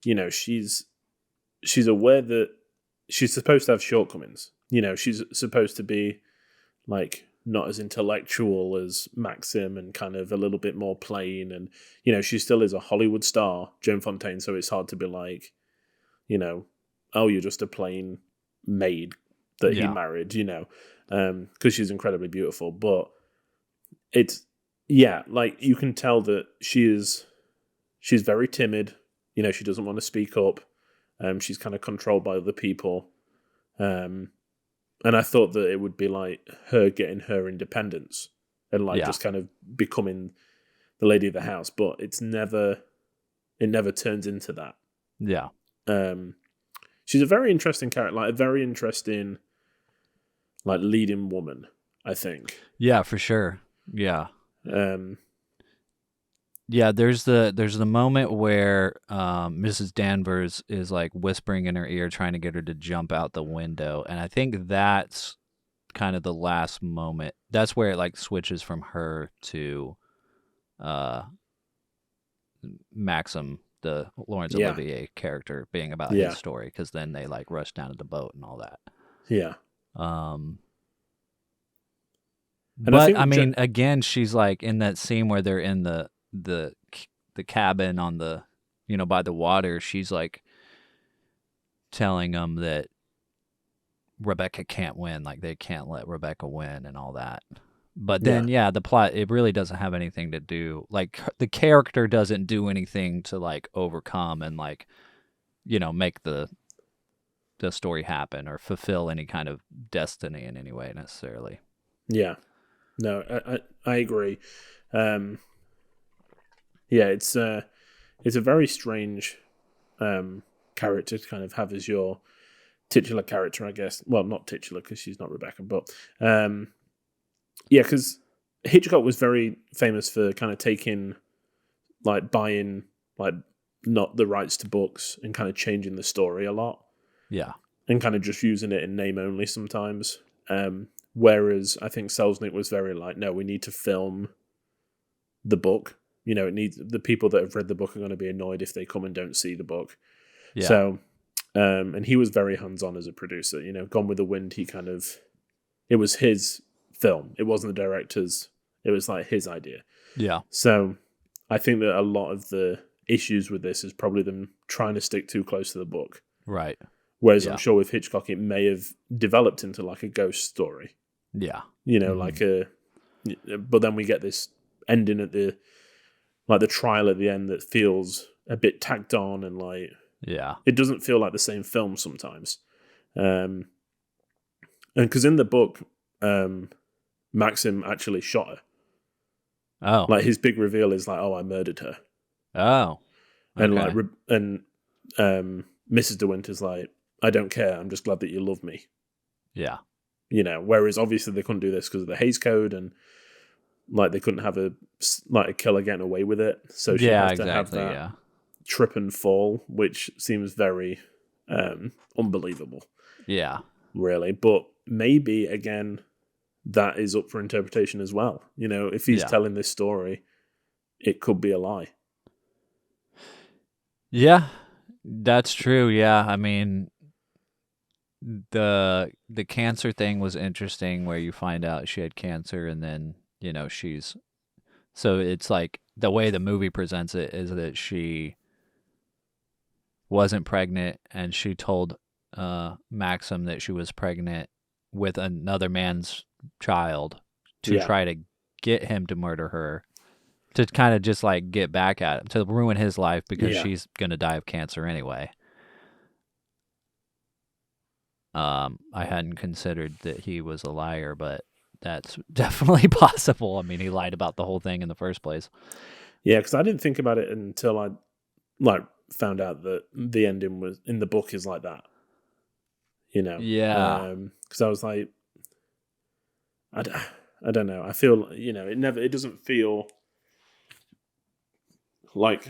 you know, she's aware that she's supposed to have shortcomings. You know, she's supposed to be like not as intellectual as Maxim and kind of a little bit more plain. And, you know, she still is a Hollywood star, Joan Fontaine, so it's hard to be like, you know, oh, you're just a plain maid that he married, you know, because she's incredibly beautiful. But it's, like you can tell that she's very timid. You know, she doesn't want to speak up. She's kind of controlled by other people. And I thought that it would be like her getting her independence and like just kind of becoming the lady of the house. But it never turns into that. Yeah. She's a very interesting character, like a very interesting, like leading woman, I think. Yeah, for sure. Yeah. Yeah, there's the moment where Mrs. Danvers is like whispering in her ear, trying to get her to jump out the window, and I think that's kind of the last moment. That's where it like switches from her to Maxim, the Laurence Olivier character, being about his story, because then they like rush down to the boat and all that. Yeah. But I mean, again, she's like in that scene where they're in the cabin on the, you know, by the water. She's like telling them that Rebecca can't win, like they can't let Rebecca win and all that. But then, the plot, it really doesn't have anything to do, like the character doesn't do anything to like overcome and like, you know, make the story happen or fulfill any kind of destiny in any way necessarily. Yeah. No, I agree. It's a very strange character to kind of have as your titular character, I guess. Well, not titular because she's not Rebecca, but because Hitchcock was very famous for kind of taking, like, buying, like, not the rights to books and kind of changing the story a lot. Yeah. And kind of just using it in name only sometimes. Whereas I think Selznick was very like, no, we need to film the book. You know, it needs, the people that have read the book are going to be annoyed if they come and don't see the book. Yeah. So, and he was very hands-on as a producer. You know, Gone with the Wind, it was his film. It wasn't the director's. It was like his idea. Yeah. So I think that a lot of the issues with this is probably them trying to stick too close to the book. Right. Whereas I'm sure with Hitchcock, it may have developed into like a ghost story. Yeah. You know, but then we get this ending at the trial at the end that feels a bit tacked on and like, it doesn't feel like the same film sometimes. And because in the book, Maxim actually shot her. Oh. Like his big reveal is like, oh, I murdered her. Oh. Okay. And Mrs. De Winter's like, I don't care. I'm just glad that you love me. Yeah. You know, whereas obviously they couldn't do this because of the Hays Code and like they couldn't have a killer getting away with it. So she has to have that trip and fall, which seems very unbelievable. Yeah. Really. But maybe, again, that is up for interpretation as well. You know, if he's telling this story, it could be a lie. Yeah, that's true. Yeah, I mean, the cancer thing was interesting where you find out she had cancer and then, you know, so it's like the way the movie presents it is that she wasn't pregnant and she told Maxim that she was pregnant with another man's child to try to get him to murder her, to kind of just like get back at him, to ruin his life because she's going to die of cancer anyway. I hadn't considered that he was a liar, but that's definitely possible. I mean, he lied about the whole thing in the first place. Yeah, because I didn't think about it until I found out that the ending was in the book is like that. Yeah. Because I was like, I don't know. I feel it doesn't feel like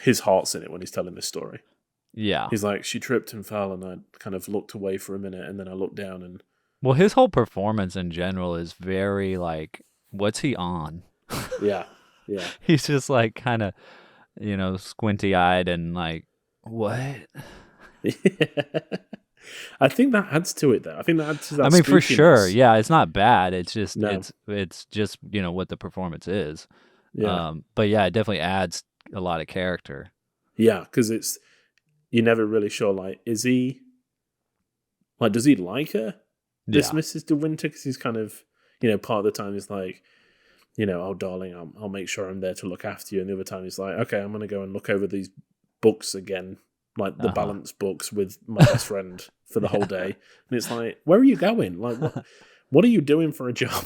his heart's in it when he's telling this story. Yeah. He's like, she tripped and fell, and I kind of looked away for a minute, and then I looked down and. Well, his whole performance in general is very like, what's he on? Yeah. He's just like kind of, squinty eyed and like, what? I think that adds to it, though. I think that adds to that. I mean, for sure. spookiness. Yeah, it's not bad. It's just, No. it's just, what the performance is. Yeah. But yeah, it definitely adds a lot of character. Yeah, because you're never really sure, like, is he, like, does he like her? This Mrs. De Winter? Because he's kind of, part of the time he's like, oh, darling, I'll make sure I'm there to look after you. And the other time he's like, okay, I'm going to go and look over these books again, like the balance books with my best friend for the whole day. And it's like, where are you going? Like, what are you doing for a job?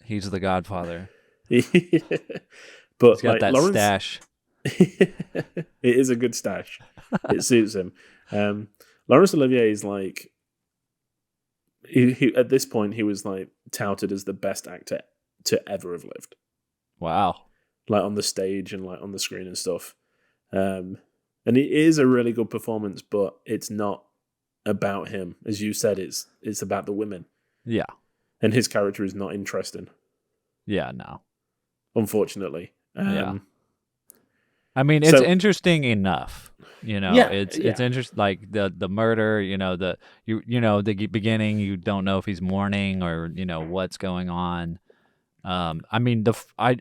He's the Godfather. But he's got that Laurence, stash. It is a good stash. It suits him. Laurence Olivier is like, he at this point he was like touted as the best actor to ever have lived. Wow. Like on the stage and like on the screen and stuff. And it is a really good performance, but it's not about him. As you said, it's about the women. Yeah. And his character is not interesting. Yeah, no. Unfortunately. Yeah. I mean, it's interesting enough. It's interesting. Like the murder. The beginning. You don't know if he's mourning or what's going on. I mean, I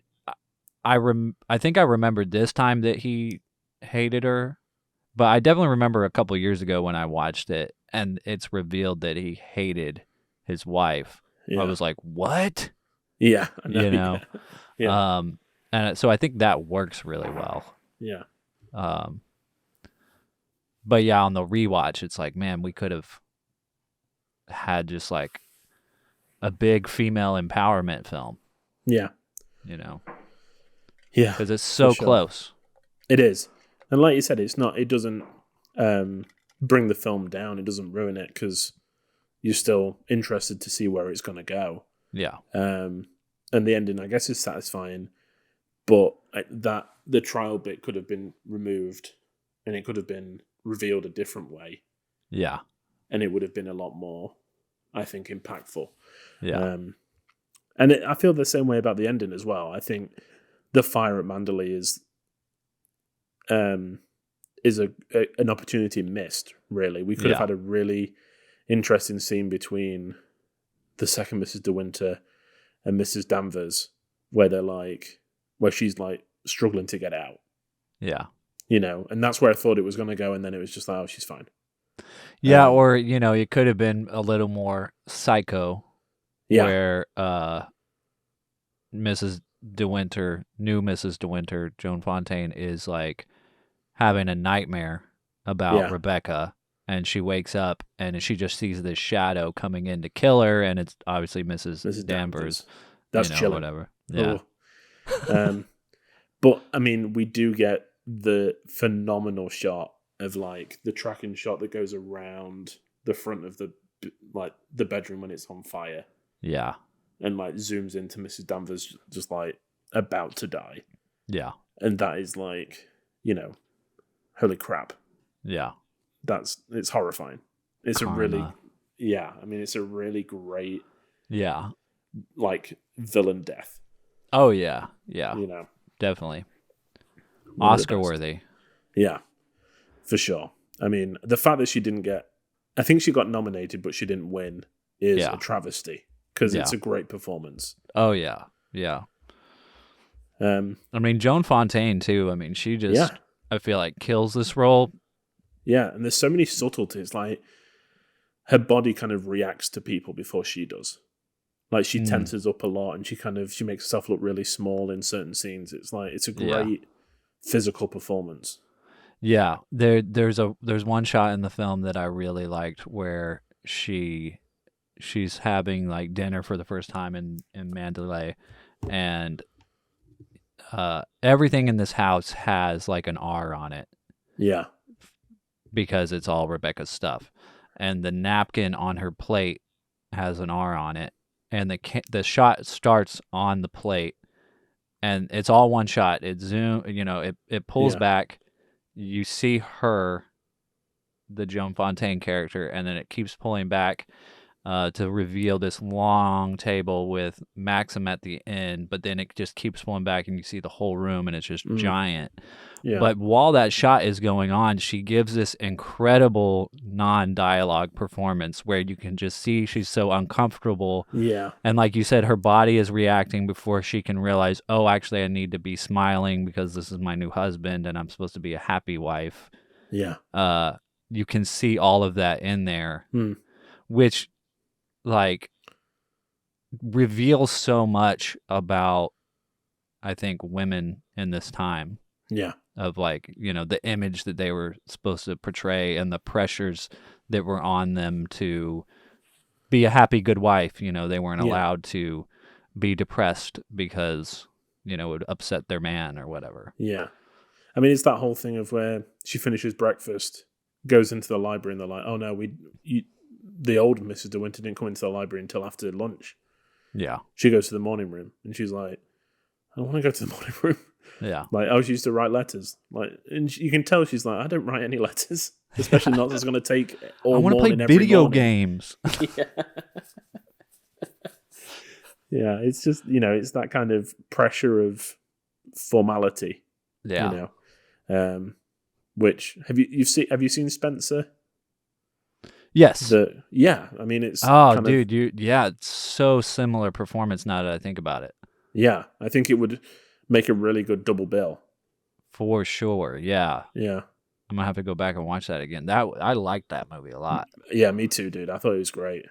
think I remembered this time that he hated her, but I definitely remember a couple years ago when I watched it, and it's revealed that he hated his wife. Yeah. I was like, what? Yeah. I know, Yeah. And so I think that works really well. Yeah. But yeah, on the rewatch, it's like, man, we could have had just like a big female empowerment film. Yeah. Yeah. Because it's so close. It is. And like you said, it doesn't bring the film down. It doesn't ruin it because you're still interested to see where it's going to go. Yeah. And the ending, I guess, is satisfying. But the trial bit could have been removed and it could have been revealed a different way. Yeah. And it would have been a lot more, I think, impactful. Yeah. I feel the same way about the ending as well. I think the fire at Manderley is an opportunity missed, really. We could have had a really interesting scene between the second Mrs. De Winter and Mrs. Danvers where she's like struggling to get out. Yeah. And that's where I thought it was going to go, and then it was just like, oh, she's fine. Yeah, or, it could have been a little more psycho. Yeah. Where Mrs. De Winter, new Mrs. De Winter, Joan Fontaine, is like having a nightmare about Rebecca, and she wakes up and she just sees this shadow coming in to kill her, and it's obviously Mrs. Danvers. That's chilling. Whatever. Yeah. But I mean, we do get the phenomenal shot of like the tracking shot that goes around the front of the bedroom when it's on fire. Yeah. And like zooms into Mrs. Danvers just like about to die. Yeah. And that is like, holy crap. Yeah. It's horrifying. It's Karma. It's a really great like villain death. Oh yeah. Yeah. Definitely. Oscar worthy. Yeah. For sure. I mean, the fact that she didn't I think she got nominated but she didn't win is a travesty because it's a great performance. Oh yeah. Yeah. I mean, Joan Fontaine too. I mean, she just I feel like kills this role. Yeah, and there's so many subtleties. Like her body kind of reacts to people before she does. Like she tenses up a lot, and she makes herself look really small in certain scenes. It's like it's a great physical performance. Yeah, there's one shot in the film that I really liked where she's having like dinner for the first time in Mandalay, and everything in this house has like an R on it. Yeah. Because it's all Rebecca's stuff. And the napkin on her plate has an R on it. And the shot starts on the plate. And it's all one shot. It it pulls back. You see her, the Joan Fontaine character, and then it keeps pulling back to reveal this long table with Maxim at the end, but then it just keeps pulling back and you see the whole room and it's just giant. Yeah. But while that shot is going on, she gives this incredible non-dialogue performance where you can just see she's so uncomfortable. Yeah. And like you said, her body is reacting before she can realize, oh, actually I need to be smiling because this is my new husband and I'm supposed to be a happy wife. Yeah. You can see all of that in there, which like reveals so much about, I think, women in this time. Yeah. Of like, the image that they were supposed to portray and the pressures that were on them to be a happy, good wife. They weren't allowed to be depressed because, it would upset their man or whatever. Yeah. I mean, it's that whole thing of where she finishes breakfast, goes into the library, and they're like, oh no, the old Mrs. De Winter didn't come into the library until after lunch. Yeah. She goes to the morning room and she's like, I don't want to go to the morning room. Yeah. Like, oh, she used to write letters. Like, and you can tell she's like, I don't write any letters, especially not that's going to take all I want to morning play every video morning. games. Yeah. Yeah, it's just, it's that kind of pressure of formality. Yeah. Which have you seen Spencer? Yes. I mean, it's it's so similar performance now that I think about it. Yeah, I think it would make a really good double bill. For sure, yeah. Yeah. I'm going to have to go back and watch that again. I liked that movie a lot. Yeah, me too, dude. I thought it was great.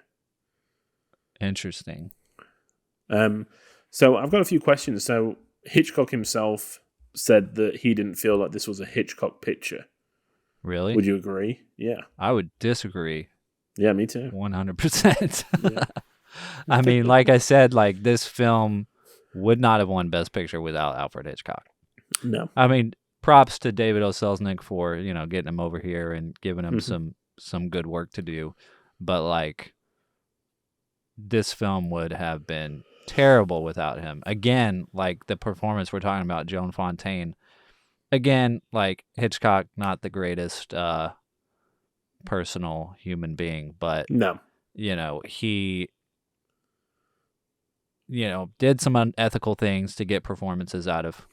Interesting. So I've got a few questions. So Hitchcock himself said that he didn't feel like this was a Hitchcock picture. Really? Would you agree? Yeah. I would disagree. Yeah, me too. 100%. Yeah. I mean, like I said, like this film would not have won Best Picture without Alfred Hitchcock. No. I mean, props to David O. Selznick for, getting him over here and giving him some good work to do. But like this film would have been terrible without him. Again, like the performance we're talking about, Joan Fontaine. Again, like Hitchcock, not the greatest personal human being, but no, he did some unethical things to get performances out of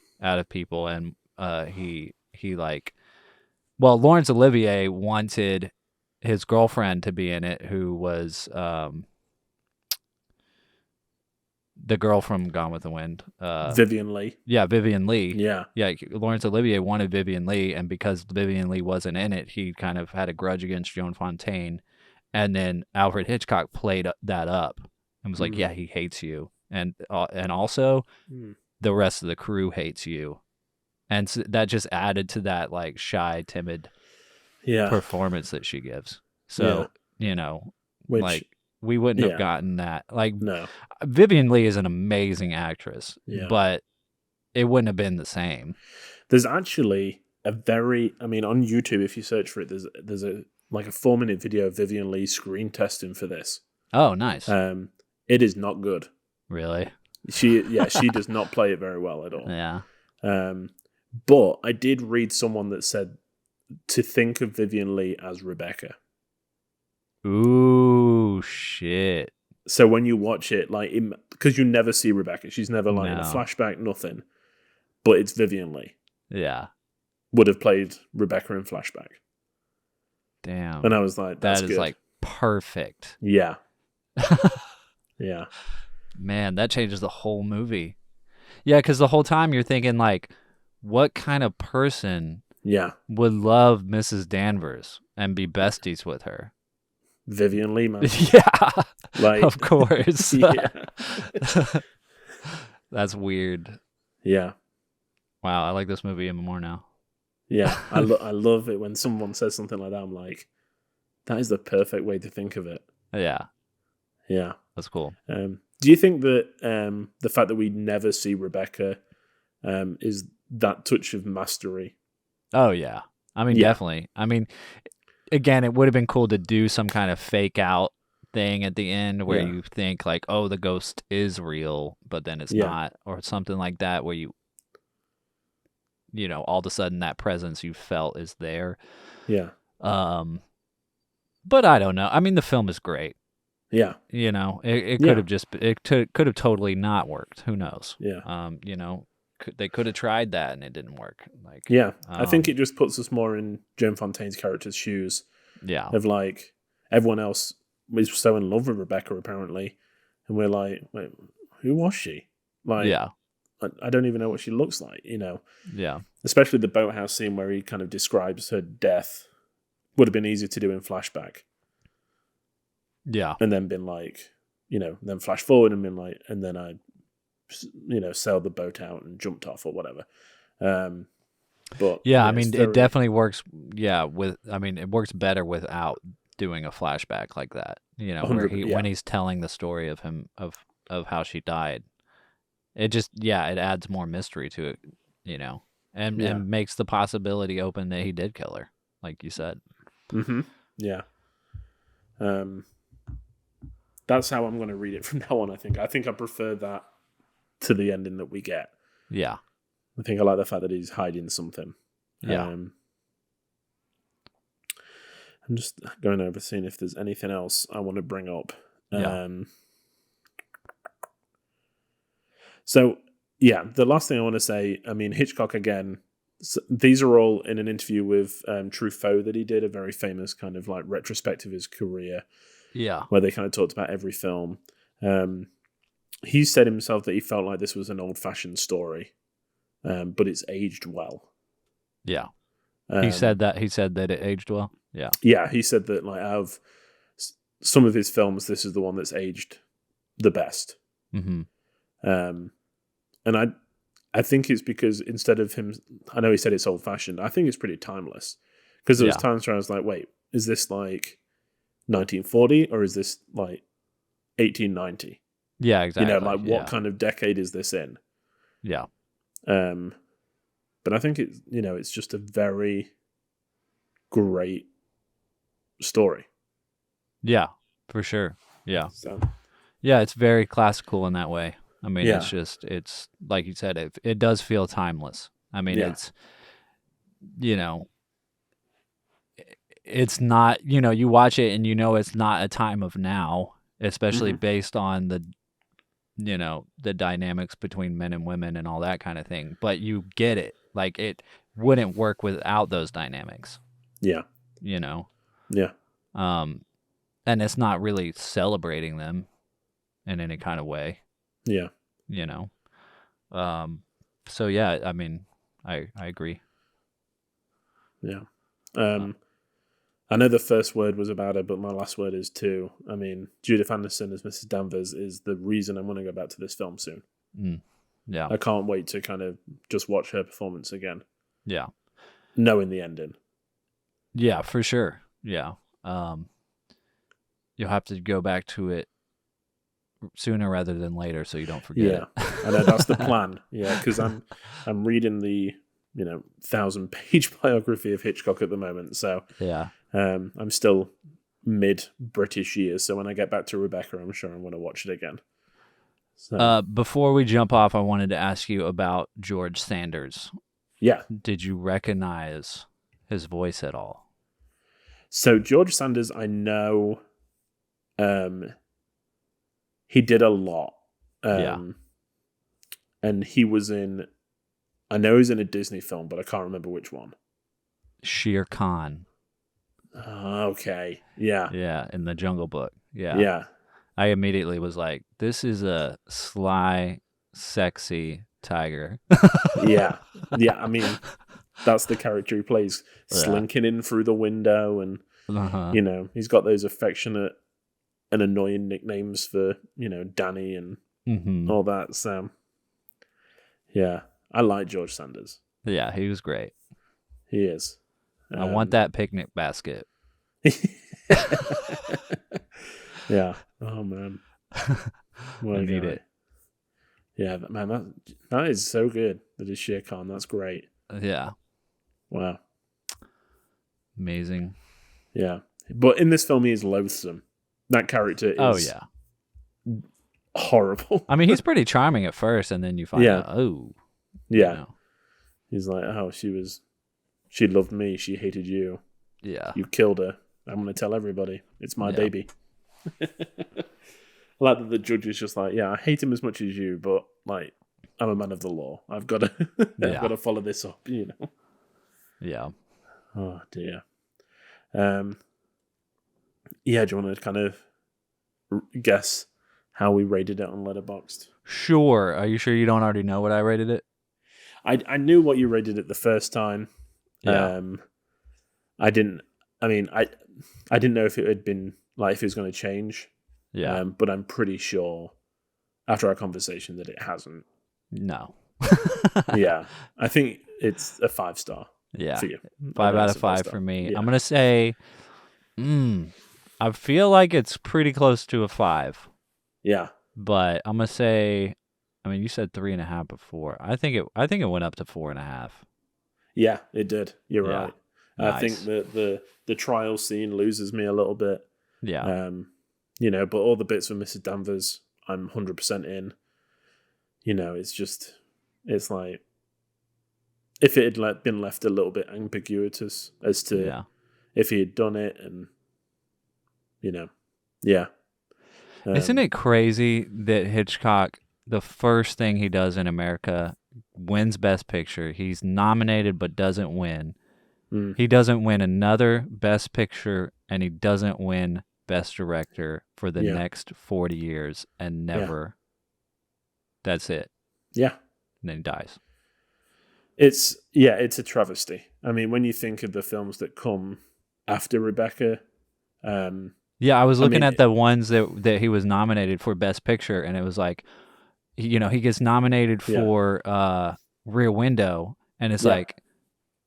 people, and he Laurence Olivier wanted his girlfriend to be in it, who was the girl from Gone with the Wind. Vivien Leigh. Yeah, Vivien Leigh. Yeah. Yeah, Laurence Olivier wanted Vivien Leigh, and because Vivien Leigh wasn't in it, he kind of had a grudge against Joan Fontaine. And then Alfred Hitchcock played that up and was like, yeah, he hates you. And also, the rest of the crew hates you. And so that just added to that, like, shy, timid performance that she gives. So, Which, like, we wouldn't have gotten that. Like, no. Vivien Leigh is an amazing actress, but it wouldn't have been the same. There's actually on YouTube, if you search for it, there's a 4-minute video of Vivien Leigh screen testing for this. Oh, nice. It is not good. Really? She does not play it very well at all. Yeah. But I did read someone that said to think of Vivien Leigh as Rebecca. Ooh, shit. So when you watch it, like, because you never see Rebecca, she's never in a flashback, nothing. But it's Vivien Leigh. Yeah. Would have played Rebecca in flashback. Damn. And I was like, that's that is good. Like perfect. Yeah. Yeah. Man, that changes the whole movie. Yeah, because the whole time you're thinking, like, what kind of person would love Mrs. Danvers and be besties with her? Vivien Leigh, man. Yeah. Like, of course. Yeah. That's weird. Yeah. Wow, I like this movie even more now. Yeah, I love it when someone says something like that. I'm like, that is the perfect way to think of it. Yeah. Yeah. That's cool. Do you think that the fact that we never see Rebecca is that touch of mastery. Oh yeah, I mean definitely. I mean, again, it would have been cool to do some kind of fake out thing at the end where you think like, oh, the ghost is real, but then it's not, or something like that, where you know, all of a sudden that presence you felt is there. Yeah. But I don't know. I mean, the film is great. Yeah. You know, it could have could have totally not worked. Who knows? Yeah. You know, they could have tried that and it didn't work. Like, yeah, I think it just puts us more in Joan Fontaine's character's shoes. Yeah. Of like, everyone else was so in love with Rebecca apparently, and we're like, wait, who was she? Like, yeah. I don't even know what she looks like, you know? Yeah. Especially the boathouse scene where he kind of describes her death would have been easier to do in flashback. Yeah. And then been like, you know, then flash forward and been like, and then I, you know, sailed the boat out and jumped off or whatever. But yeah, I mean, it definitely works. Yeah. It works better without doing a flashback like that, you know, where when he's telling the story of him, of how she died. It just, it adds more mystery to it, you know, and makes the possibility open that he did kill her, like you said. Mm-hmm. Yeah. That's how I'm going to read it from now on, I think. I think I prefer that to the ending that we get. Yeah. I think I like the fact that he's hiding something. Yeah. I'm just going over seeing if there's anything else I want to bring up. So, the last thing I want to say, I mean, Hitchcock, again, these are all in an interview with Truffaut that he did, a very famous kind of like retrospective of his career. Yeah. Where they kind of talked about every film. He said himself that he felt like this was an old-fashioned story, but it's aged well. Yeah. He said that it aged well. Yeah. Yeah, he said that like out of some of his films, this is the one that's aged the best. Mm-hmm. And I think it's because instead of him, I know he said it's old-fashioned. I think it's pretty timeless because there was times where I was like, wait, is this like 1940 or is this like 1890? Yeah, exactly. You know, like what kind of decade is this in? Yeah. But I think it's just a very great story. Yeah, for sure. Yeah. So. Yeah, it's very classical in that way. I mean, it's like you said, it does feel timeless. I mean, it's, you know, it's not, you know, you watch it and you know it's not a time of now, especially based on the, you know, the dynamics between men and women and all that kind of thing. But you get it. Like, it wouldn't work without those dynamics. Yeah. You know? Yeah. And it's not really celebrating them in any kind of way. Yeah. You know? So, yeah, I mean, I agree. Yeah. I know the first word was about her, but my last word is too. I mean, Judith Anderson as Mrs. Danvers is the reason I want to go back to this film soon. Yeah. I can't wait to kind of just watch her performance again. Yeah. Knowing the ending. Yeah, for sure. Yeah. You'll have to go back to it sooner rather than later so you don't forget it. I know that's the plan. Yeah, because I'm reading the 1,000-page biography of Hitchcock at the moment. So yeah. I'm still mid-British years, so when I get back to Rebecca, I'm sure I'm going to watch it again. So. Before we jump off, I wanted to ask you about George Sanders. Yeah. Did you recognize his voice at all? So George Sanders, I know he did a lot. And he was in, I know he's in a Disney film, but I can't remember which one. Shere Khan. Okay. Yeah. Yeah, in the Jungle Book. Yeah. Yeah. I immediately was like, this is a sly, sexy tiger. Yeah. Yeah, I mean, that's the character he plays, slinking in through the window, and, he's got those affectionate and annoying nicknames for, Danny and all that. So, yeah, I like George Sanders. Yeah, he was great. He is. I want that picnic basket. Yeah. Oh, man. I need it. Yeah, man, that is so good. That is Shere Khan. That's great. Yeah. Wow. Amazing. Yeah. But in this film, he is loathsome. That character is horrible. I mean, he's pretty charming at first, and then you find out, oh. Yeah. You know. He's like, oh, she loved me. She hated you. Yeah. You killed her. I'm going to tell everybody. It's my baby. I like that the judge is just like, yeah, I hate him as much as you, but like, I'm a man of the law. I've got to, I've got to follow this up, you know. Yeah. Oh dear. Yeah. Do you want to kind of guess how we rated it on Letterboxd? Sure. Are you sure you don't already know what I rated it? I knew what you rated it the first time. Yeah. I didn't know if it had been like if it was going to change. Yeah. But I'm pretty sure after our conversation that it hasn't. No. Yeah. I think it's a 5-star. Yeah. For you. 5 out of 5 for me. Yeah. I'm going to say, I feel like it's pretty close to a 5. Yeah. But I'm going to say, I mean, you said 3.5 before. I think it went up to 4.5. Yeah, it did. You're right. Nice. I think that the trial scene loses me a little bit. Yeah. You know, but all the bits with Mrs. Danvers, I'm 100% in. You know, it's like if it had been left a little bit ambiguous as to if he had done it, and you know, isn't it crazy that Hitchcock, the first thing he does in America, wins Best Picture? He's nominated but doesn't win. He doesn't win another Best Picture, and he doesn't win Best Director for the next 40 years, and never. That's it. Yeah. And then he dies. It's a travesty. I mean, when you think of the films that come after Rebecca. I was looking at the ones that he was nominated for Best Picture, and it was like, you know, he gets nominated for Rear Window, and it's like,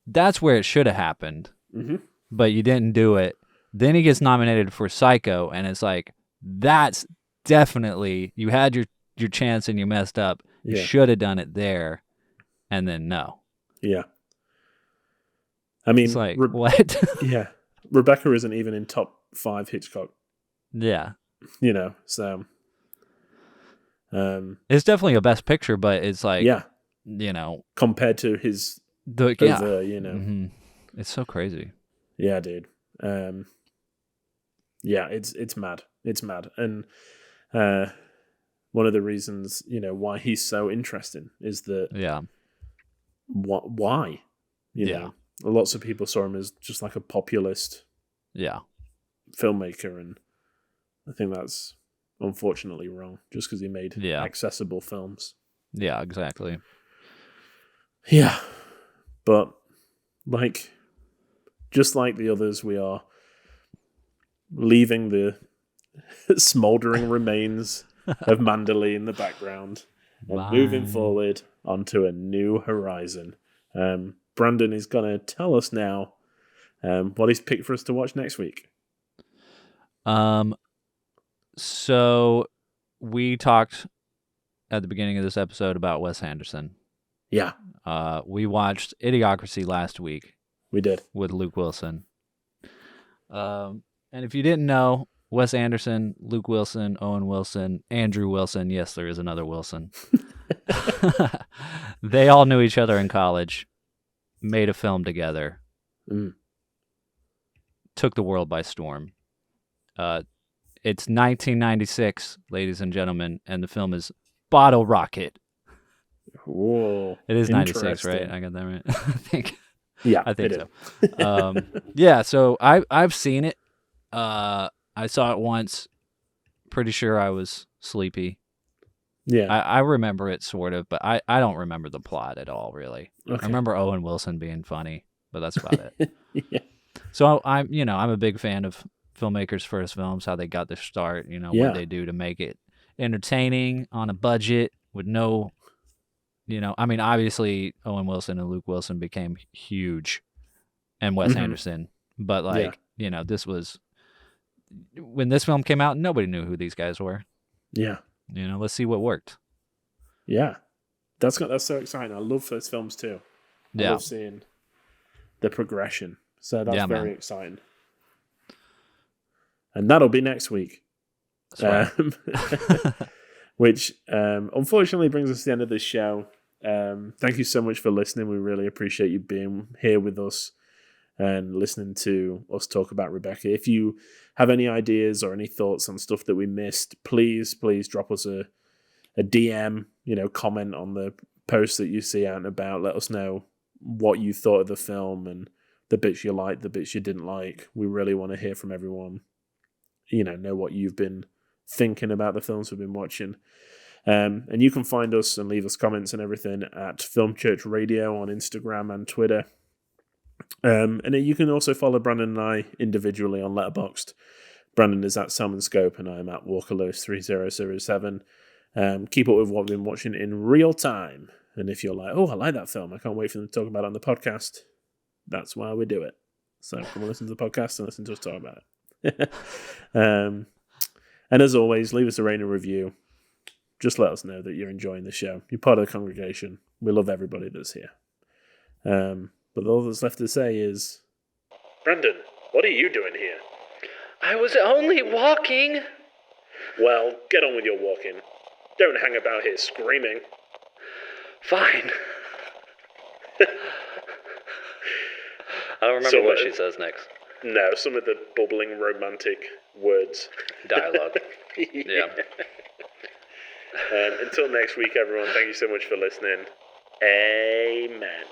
that's where it should have happened, but you didn't do it. Then he gets nominated for Psycho, and it's like, that's definitely, you had your chance and you messed up. You should have done it there, and then no. Yeah. I mean, it's like, what? Yeah. Rebecca isn't even in top 5 Hitchcock. Yeah. You know, so. It's definitely a Best Picture, but it's like, you know. Compared to his other, you know. Mm-hmm. It's so crazy. Yeah, dude. It's mad. It's mad. And one of the reasons, you know, why he's so interesting is that why? You know, lots of people saw him as just like a populist filmmaker, and I think that's unfortunately wrong, just because he made accessible films. Yeah, exactly. Yeah. But like just like the others, we are leaving the smoldering remains of Manderley in the background and moving forward onto a new horizon. Brandon is going to tell us now what he's picked for us to watch next week. So we talked at the beginning of this episode about Wes Anderson. Yeah. We watched Idiocracy last week. We did. With Luke Wilson. And if you didn't know, Wes Anderson, Luke Wilson, Owen Wilson, Andrew Wilson, yes, there is another Wilson. They all knew each other in college, made a film together, took the world by storm. It's 1996, ladies and gentlemen, and the film is Bottle Rocket. Whoa. It is 96, right? I got that right. I think. Yeah, I think so. Yeah, so I've seen it. I saw it once. Pretty sure I was sleepy. Yeah. I remember it sort of, but I don't remember the plot at all, really. Okay. I remember Owen Wilson being funny, but that's about it. Yeah. So I'm a big fan of filmmakers' first films, how they got their start, what they do to make it entertaining on a budget with no, obviously Owen Wilson and Luke Wilson became huge, and Wes Anderson, but this was, when this film came out, nobody knew who these guys were. Yeah. Let's see what worked. Yeah, that's so exciting. I love first films too. I love seeing the progression. So that's very exciting. And that'll be next week. That's right. Which unfortunately brings us to the end of this show. Thank you so much for listening. We really appreciate you being here with us and listening to us talk about Rebecca. If you have any ideas or any thoughts on stuff that we missed, please drop us a DM, comment on the post that you see out and about. Let us know what you thought of the film and the bits you liked, the bits you didn't like. We really want to hear from everyone. Know what you've been thinking about the films we've been watching. And you can find us and leave us comments and everything at Film Church Radio on Instagram and Twitter. And then you can also follow Brandon and I individually on Letterboxd. Brandon is at Salmon Scope and I'm at Walker Lewis 3007. Keep up with what we've been watching in real time. And if you're like, oh, I like that film, I can't wait for them to talk about it on the podcast, that's why we do it. So come and listen to the podcast and listen to us talk about it. And as always, leave us a rating and review. Just let us know that you're enjoying the show. You're part of the congregation. We love everybody that's here. But all that's left to say is, Brandon, what are you doing here? I was only walking. Well, get on with your walking. Don't hang about here screaming. Fine. I don't remember what she says next. No, some of the bubbling romantic words. Dialogue. Yeah. Until next week, everyone, thank you so much for listening. Amen.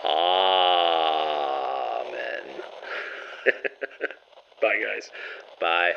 Amen. Bye, guys. Bye.